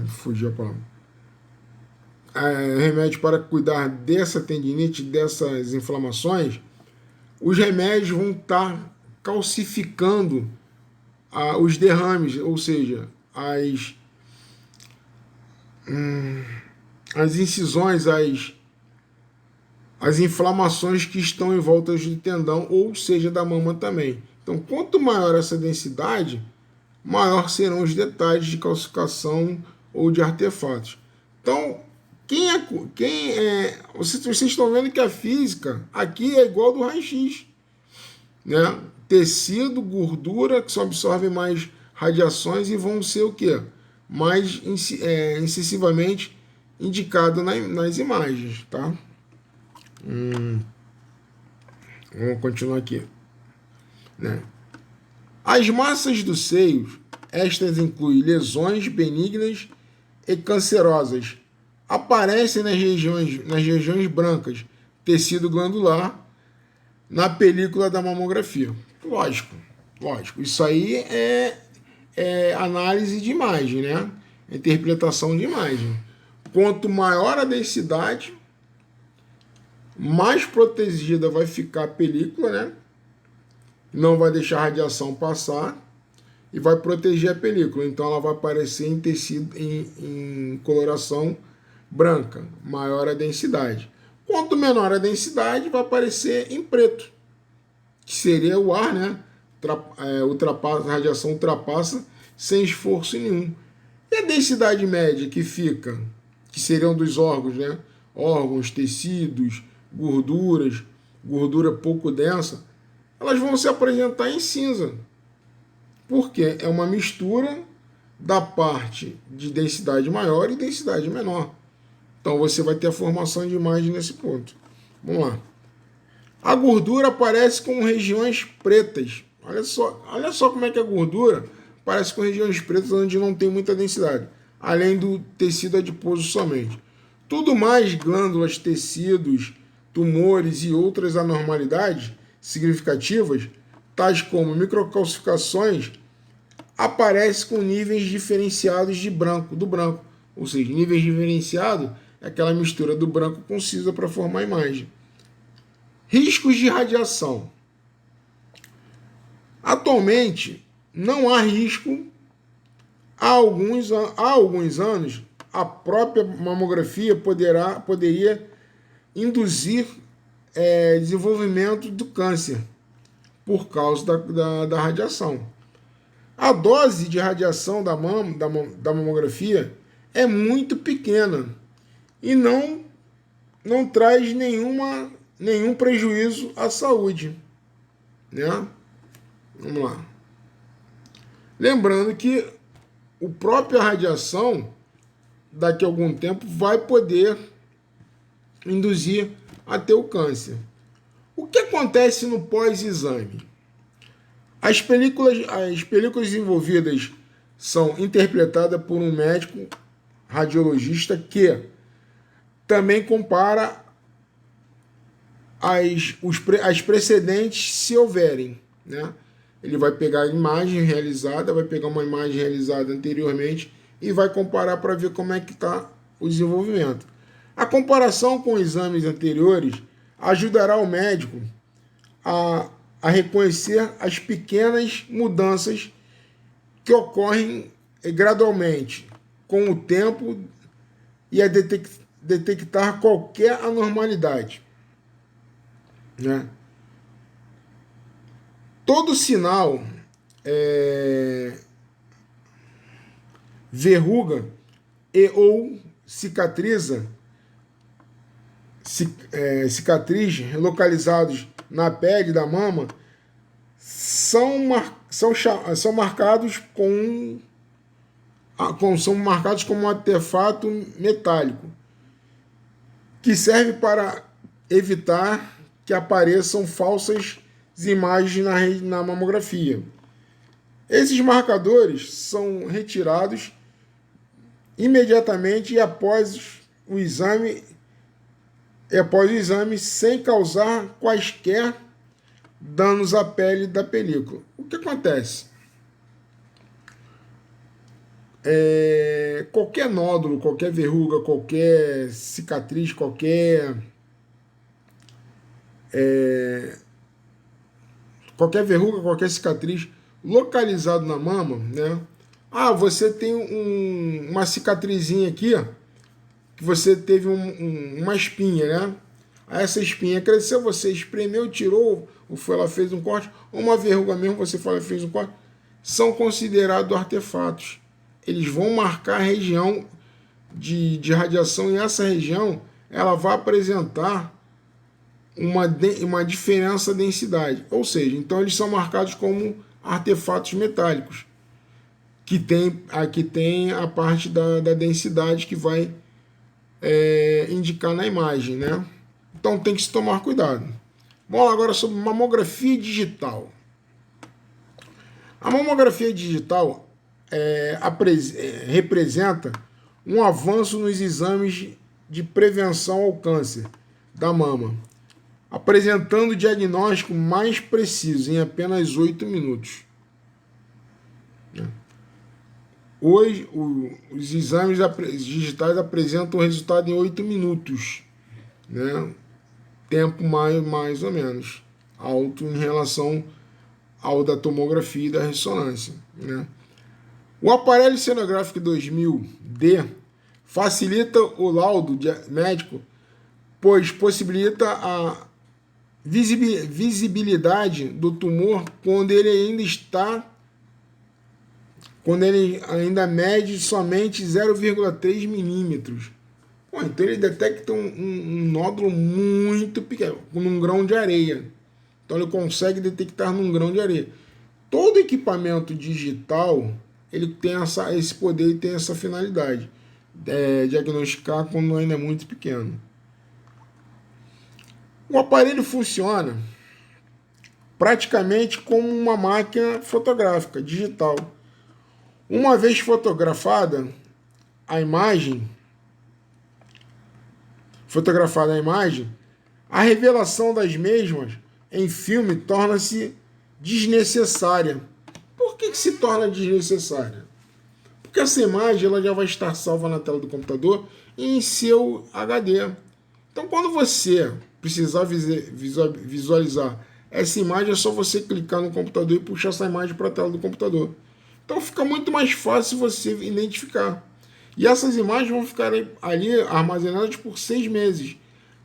fugiu a palavra. Remédio para cuidar dessa tendinite, dessas inflamações, os remédios vão estar calcificando os derrames, ou seja, as incisões, as inflamações que estão em volta do tendão, ou seja, da mama também. Então, quanto maior essa densidade, maior serão os detalhes de calcificação ou de artefatos. Então, vocês estão vendo que a física aqui é igual do raio-x, né? Tecido, gordura, que só absorvem mais radiações e vão ser o quê? Mais incisivamente indicado nas imagens, tá? Vamos continuar aqui, né? As massas do seio, estas incluem lesões benignas e cancerosas, aparecem nas regiões brancas, tecido glandular, na película da mamografia. Lógico. Isso aí é análise de imagem, né? Interpretação de imagem. Quanto maior a densidade, mais protegida vai ficar a película, né? Não vai deixar a radiação passar e vai proteger a película. Então ela vai aparecer em tecido em coloração branca, maior a densidade. Quanto menor a densidade, vai aparecer em preto, que seria o ar, né? A radiação ultrapassa sem esforço nenhum. E a densidade média que seriam dos órgãos, né? Órgãos, tecidos, gordura pouco densa, elas vão se apresentar em cinza. Porque é uma mistura da parte de densidade maior e densidade menor. Então você vai ter a formação de imagem nesse ponto. Vamos lá. A gordura aparece com regiões pretas. Olha só como é que a gordura aparece com regiões pretas onde não tem muita densidade, além do tecido adiposo somente. Tudo mais, glândulas, tecidos, tumores e outras anormalidades significativas, tais como microcalcificações, aparecem com níveis diferenciados do branco. Ou seja, níveis diferenciados é aquela mistura do branco com cinza para formar a imagem. Riscos de radiação. Atualmente, não há risco. Há alguns anos, a própria mamografia poderia induzir desenvolvimento do câncer por causa da radiação. A dose de radiação da mamografia é muito pequena e não traz nenhum prejuízo à saúde, né? Vamos lá. Lembrando que a própria radiação, daqui a algum tempo, vai poder induzir a ter o câncer. O que acontece no pós-exame? As películas envolvidas são interpretadas por um médico radiologista que também compara as precedentes, se houverem, né? Ele vai pegar a imagem realizada, vai pegar uma imagem realizada anteriormente e vai comparar para ver como é que está o desenvolvimento. A comparação com exames anteriores ajudará o médico a a reconhecer as pequenas mudanças que ocorrem gradualmente com o tempo e a detectar qualquer anormalidade, né? Todo sinal, verruga e ou cicatriz localizados na pele da mama são marcados como um artefato metálico que serve para evitar que apareçam falsas imagens na mamografia. Esses marcadores são retirados imediatamente e após o exame sem causar quaisquer danos à pele da película. O que acontece? Qualquer nódulo, qualquer verruga, qualquer cicatriz, qualquer verruga, qualquer cicatriz localizado na mama, né? Você tem uma cicatrizinha aqui, ó, que você teve uma espinha, né? Aí essa espinha cresceu, você espremeu, tirou, ou foi lá, fez um corte, ou uma verruga mesmo, você foi lá, fez um corte, são considerados artefatos. Eles vão marcar a região de radiação e essa região ela vai apresentar uma diferença de densidade. Ou seja, então eles são marcados como artefatos metálicos, que aqui tem a parte da densidade que vai indicar na imagem, né? Então tem que se tomar cuidado. Vamos lá agora sobre mamografia digital. A mamografia digital representa um avanço nos exames de prevenção ao câncer da mama, apresentando o diagnóstico mais preciso em apenas 8 minutos. Hoje, os exames digitais apresentam o resultado em 8 minutos, né? Tempo mais ou menos alto em relação ao da tomografia e da ressonância, né? O aparelho sonográfico 2000D facilita o laudo médico, pois possibilita a visibilidade do tumor quando ele ainda mede somente 0,3 milímetros. Então ele detecta um nódulo muito pequeno, num grão de areia. Então ele consegue detectar num grão de areia. Todo equipamento digital ele tem esse poder e tem essa finalidade, diagnosticar quando ainda é muito pequeno. O aparelho funciona praticamente como uma máquina fotográfica digital. Uma vez fotografada a imagem, a revelação das mesmas em filme torna-se desnecessária. Por que se torna desnecessária? Porque essa imagem ela já vai estar salva na tela do computador e em seu HD. Então, quando você precisar visualizar essa imagem, é só você clicar no computador e puxar essa imagem para a tela do computador. Então, fica muito mais fácil você identificar. E essas imagens vão ficar ali armazenadas por 6 meses.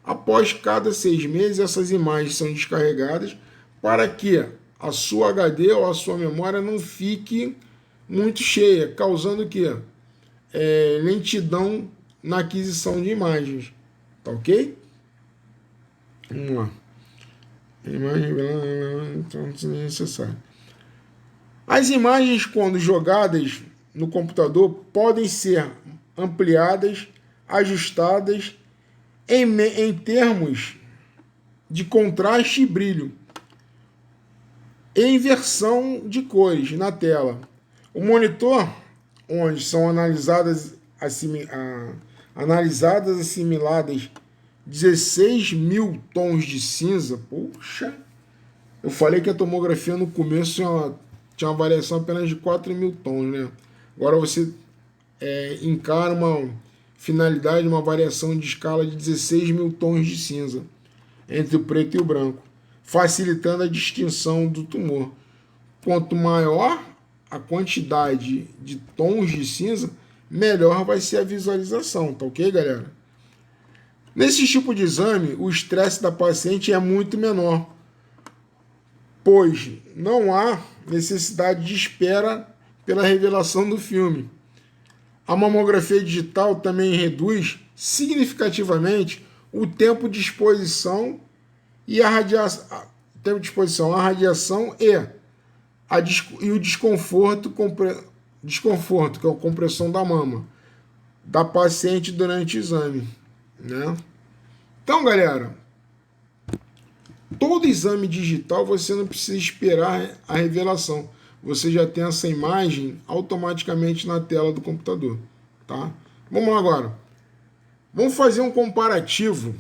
Após cada 6 meses, essas imagens são descarregadas para que a sua HD ou a sua memória não fique muito cheia, causando o quê? Lentidão na aquisição de imagens. Tá ok? Vamos lá. Imagem necessária. As imagens, quando jogadas no computador, podem ser ampliadas, ajustadas em termos de contraste e brilho, e inversão de cores na tela. O monitor, onde são assimiladas 16 mil tons de cinza. Poxa, eu falei que a tomografia no começo tinha uma variação apenas de 4 mil tons, né? Agora você encara uma finalidade, uma variação de escala de 16 mil tons de cinza entre o preto e o branco, facilitando a distinção do tumor. Quanto maior a quantidade de tons de cinza, melhor vai ser a visualização, tá ok, galera? Nesse tipo de exame, o estresse da paciente é muito menor, pois não há necessidade de espera pela revelação do filme. A mamografia digital também reduz significativamente o tempo de exposição e a radiação, e o desconforto, que é a compressão da mama da paciente durante o exame, né? Então, galera, todo exame digital você não precisa esperar a revelação. Você já tem essa imagem automaticamente na tela do computador, tá? Vamos lá agora. Vamos fazer um comparativo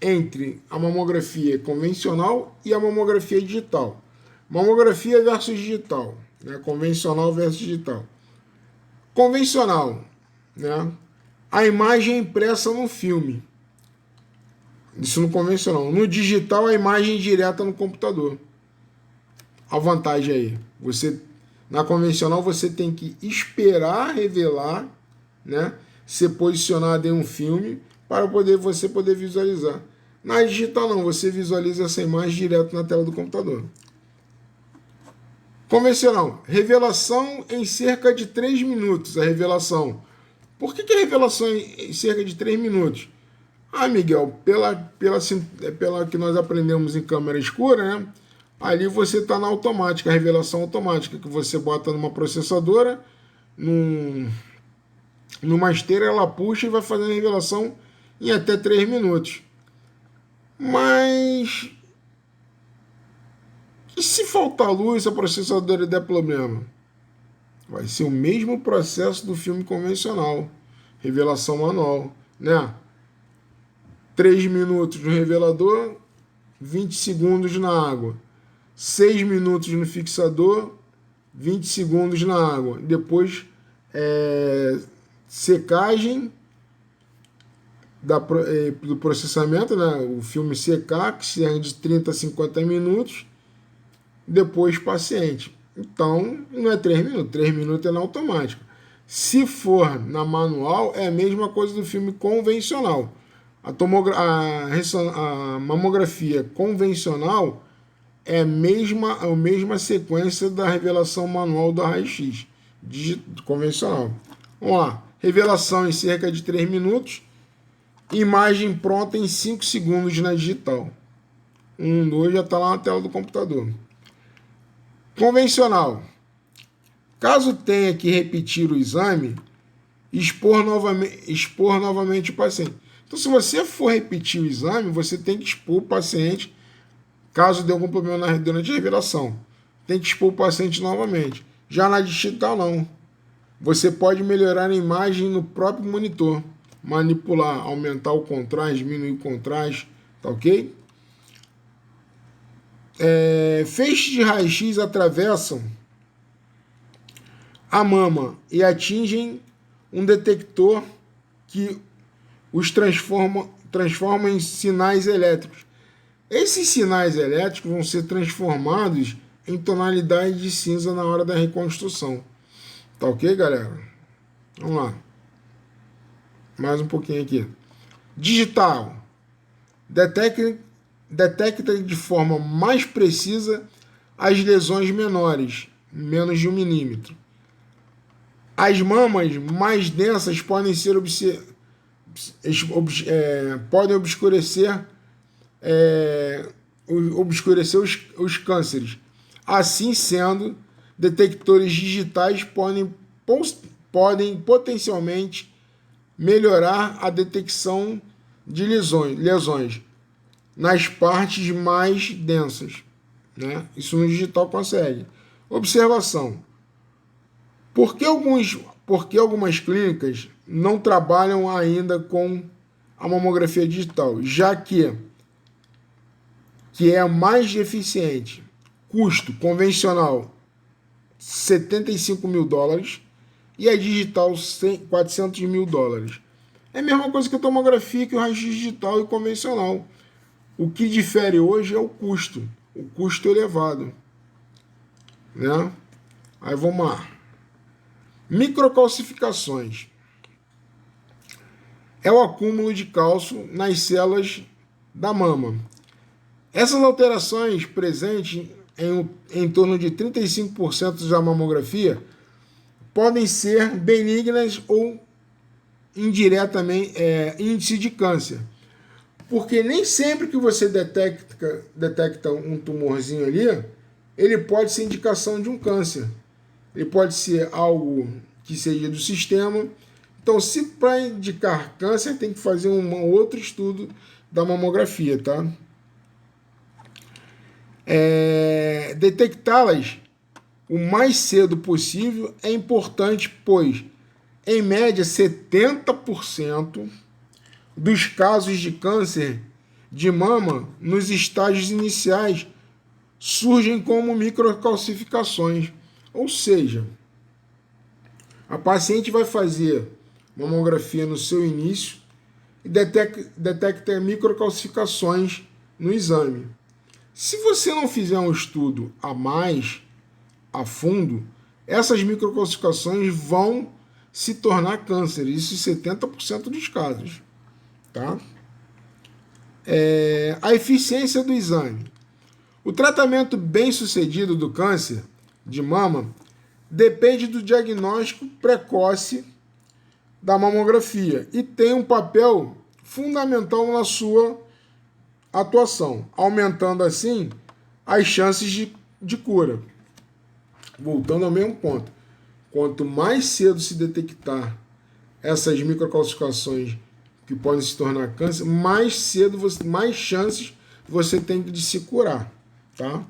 entre a mamografia convencional e a mamografia digital. Mamografia versus digital, né? Convencional versus digital. Convencional, né? A imagem é impressa no filme. Isso no convencional. No digital, a imagem é direta no computador. A vantagem aí, na convencional você tem que esperar revelar, né, ser posicionado em um filme para você poder visualizar. Na digital não, você visualiza essa imagem direto na tela do computador. Convencional, revelação em cerca de 3 minutos. A revelação. Por que a revelação em cerca de 3 minutos? Ah, Miguel, pela que nós aprendemos em câmera escura, né? Ali você está na automática, a revelação automática, que você bota numa processadora, numa esteira, ela puxa e vai fazendo a revelação em até 3 minutos. Mas e se faltar luz, a processadora der problema? Vai ser o mesmo processo do filme convencional, revelação manual, né? 3 minutos no revelador, 20 segundos na água. 6 minutos no fixador, 20 segundos na água. Depois, secagem do processamento, né? O filme secar, que serve de 30 a 50 minutos. Depois, paciente. Então, não é 3 minutos. 3 minutos é na automática. Se for na manual, é a mesma coisa do filme convencional. A mamografia convencional é a mesma sequência da revelação manual do raio-x convencional. Vamos lá. Revelação em cerca de 3 minutos. Imagem pronta em 5 segundos na digital. 2 já está lá na tela do computador. Convencional. Caso tenha que repetir o exame, expor novamente o paciente. Então, se você for repetir o exame, você tem que expor o paciente, caso dê algum problema durante a revelação. Tem que expor o paciente novamente. Já na digital, não. Você pode melhorar a imagem no próprio monitor. Manipular, aumentar o contraste, diminuir o contraste, tá ok? Feixes de raio-x atravessam a mama e atingem um detector que os transforma em sinais elétricos. Esses sinais elétricos vão ser transformados em tonalidade de cinza na hora da reconstrução. Tá ok, galera? Vamos lá. Mais um pouquinho aqui. Digital. Detecta de forma mais precisa as lesões menores, menos de 1 milímetro. As mamas mais densas podem obscurecer os cânceres. Assim sendo, detectores digitais podem potencialmente melhorar a detecção de lesões nas partes mais densas, né? Isso no digital consegue. Observação. Por que algumas clínicas não trabalham ainda com a mamografia digital, já que é a mais eficiente? Custo convencional $75 mil e a digital $400 mil. É a mesma coisa que a tomografia, que o raio-x digital e convencional. O que difere hoje é o custo elevado, né? Aí vamos lá. Microcalcificações. É o acúmulo de cálcio nas células da mama. Essas alterações presentes em torno de 35% da mamografia podem ser benignas ou indiretamente índice de câncer. Porque nem sempre que você detecta um tumorzinho ali, ele pode ser indicação de um câncer. Ele pode ser algo que seja do sistema. Então, se para indicar câncer, tem que fazer um outro estudo da mamografia, tá? Detectá-las o mais cedo possível é importante, pois, em média, 70% dos casos de câncer de mama nos estágios iniciais surgem como microcalcificações. Ou seja, a paciente vai fazer mamografia no seu início e detecta microcalcificações no exame. Se você não fizer um estudo a fundo, essas microcalcificações vão se tornar câncer, isso em 70% dos casos. Tá? A eficiência do exame. O tratamento bem sucedido do câncer de mama depende do diagnóstico precoce da mamografia e tem um papel fundamental na sua atuação, aumentando assim as chances de cura. Voltando ao mesmo ponto, quanto mais cedo se detectar essas microcalcificações que podem se tornar câncer, mais cedo, mais chances você tem de se curar, tá?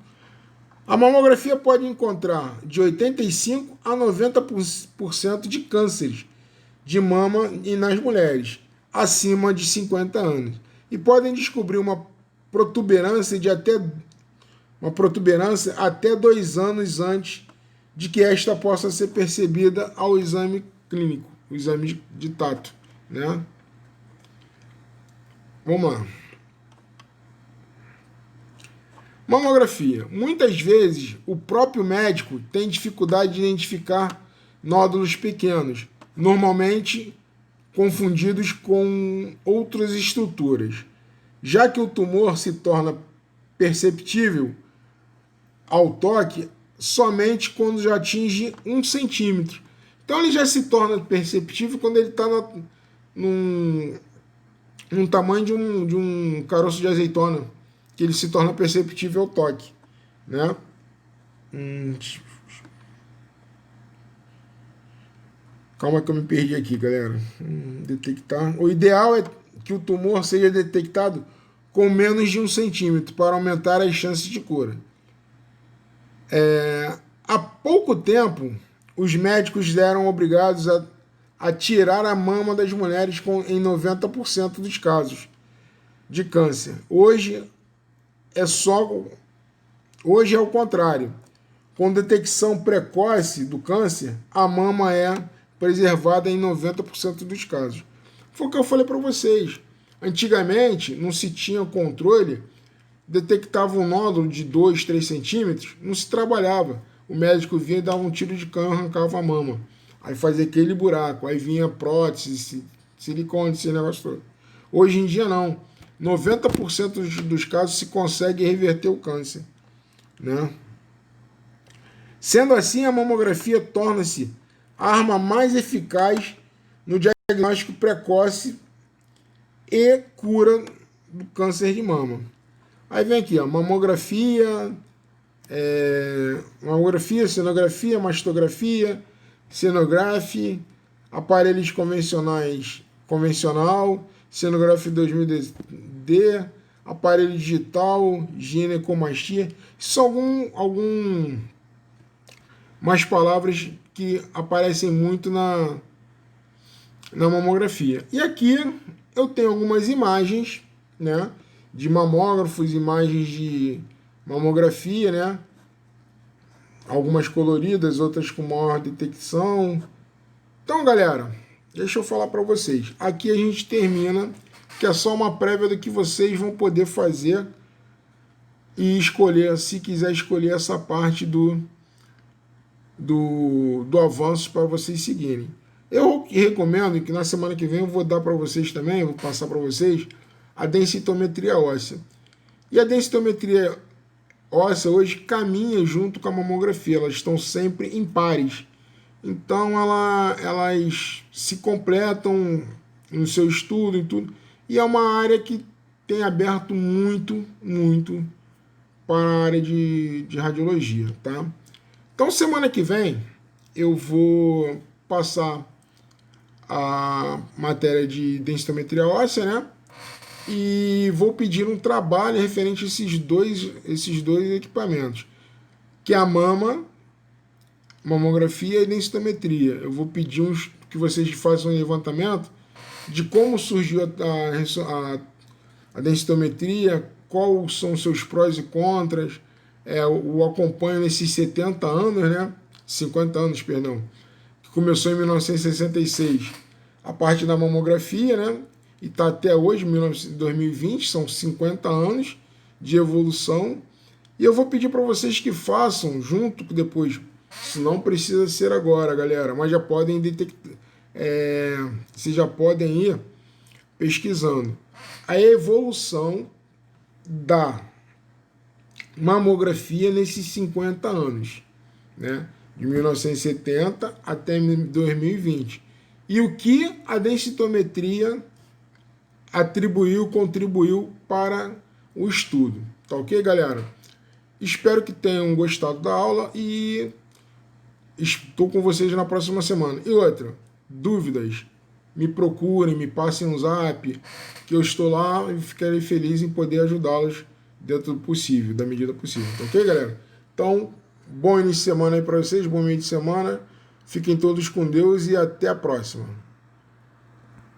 A mamografia pode encontrar de 85% a 90% de cânceres de mama e nas mulheres acima de 50 anos. E podem descobrir uma protuberância até 2 anos antes de que esta possa ser percebida ao exame clínico, o exame de tato, né? Vamos lá. Mamografia. Muitas vezes, o próprio médico tem dificuldade de identificar nódulos pequenos, normalmente confundidos com outras estruturas, já que o tumor se torna perceptível ao toque somente quando já atinge 1 centímetro. Então ele já se torna perceptível quando ele está num tamanho de um caroço de azeitona, que ele se torna perceptível ao toque, né? Calma que eu me perdi aqui, galera. Detectar. O ideal é que o tumor seja detectado com menos de 1 centímetro para aumentar as chances de cura. Há pouco tempo, os médicos eram obrigados a tirar a mama das mulheres em 90% dos casos de câncer. Hoje é o contrário. Com detecção precoce do câncer, a mama é preservada em 90% dos casos. Foi o que eu falei para vocês. Antigamente, não se tinha controle, detectava um nódulo de 2, 3 centímetros, não se trabalhava. O médico vinha e dava um tiro de cano e arrancava a mama. Aí fazia aquele buraco, aí vinha prótese, silicone, esse negócio todo. Hoje em dia não. 90% dos casos se consegue reverter o câncer, né? Sendo assim, a mamografia torna-se a arma mais eficaz no diagnóstico precoce e cura do câncer de mama. Aí vem aqui, ó, mamografia, sonografia, mastografia, cenografia, aparelhos convencional, cenografia 2000D, aparelho digital, ginecomastia. São mais palavras que aparecem muito na mamografia. E aqui eu tenho algumas imagens, né, de mamógrafos, imagens de mamografia, né, algumas coloridas, outras com maior detecção. Então, galera, deixa eu falar para vocês. Aqui a gente termina que é só uma prévia do que vocês vão poder fazer e escolher, se quiser escolher essa parte do avanço para vocês seguirem. Eu recomendo que na semana que vem eu vou dar para vocês também, vou passar para vocês a densitometria óssea. E a densitometria óssea hoje caminha junto com a mamografia, elas estão sempre em pares. Então elas se completam no seu estudo e tudo. E é uma área que tem aberto muito para a área de radiologia, tá? Então semana que vem eu vou passar a matéria de densitometria óssea, né? E vou pedir um trabalho referente a esses dois equipamentos, que é a mamografia e densitometria. Eu vou pedir que vocês façam um levantamento de como surgiu a densitometria, quais são os seus prós e contras. O acompanho nesses 70 anos, né? 50 anos, perdão, que começou em 1966, a parte da mamografia, né? E está até hoje, 2020, são 50 anos de evolução. E eu vou pedir para vocês que façam junto depois. Isso não precisa ser agora, galera, mas já podem detectar, vocês já podem ir pesquisando a evolução da mamografia nesses 50 anos, né? De 1970 até 2020. E o que a densitometria contribuiu para o estudo. Tá ok, galera? Espero que tenham gostado da aula e estou com vocês na próxima semana. E outra, dúvidas, me procurem, me passem um zap, que eu estou lá e ficarei feliz em poder ajudá-los dentro do possível, da medida possível. Tá ok, galera? Então, bom início de semana aí para vocês, bom meio de semana. Fiquem todos com Deus e até a próxima.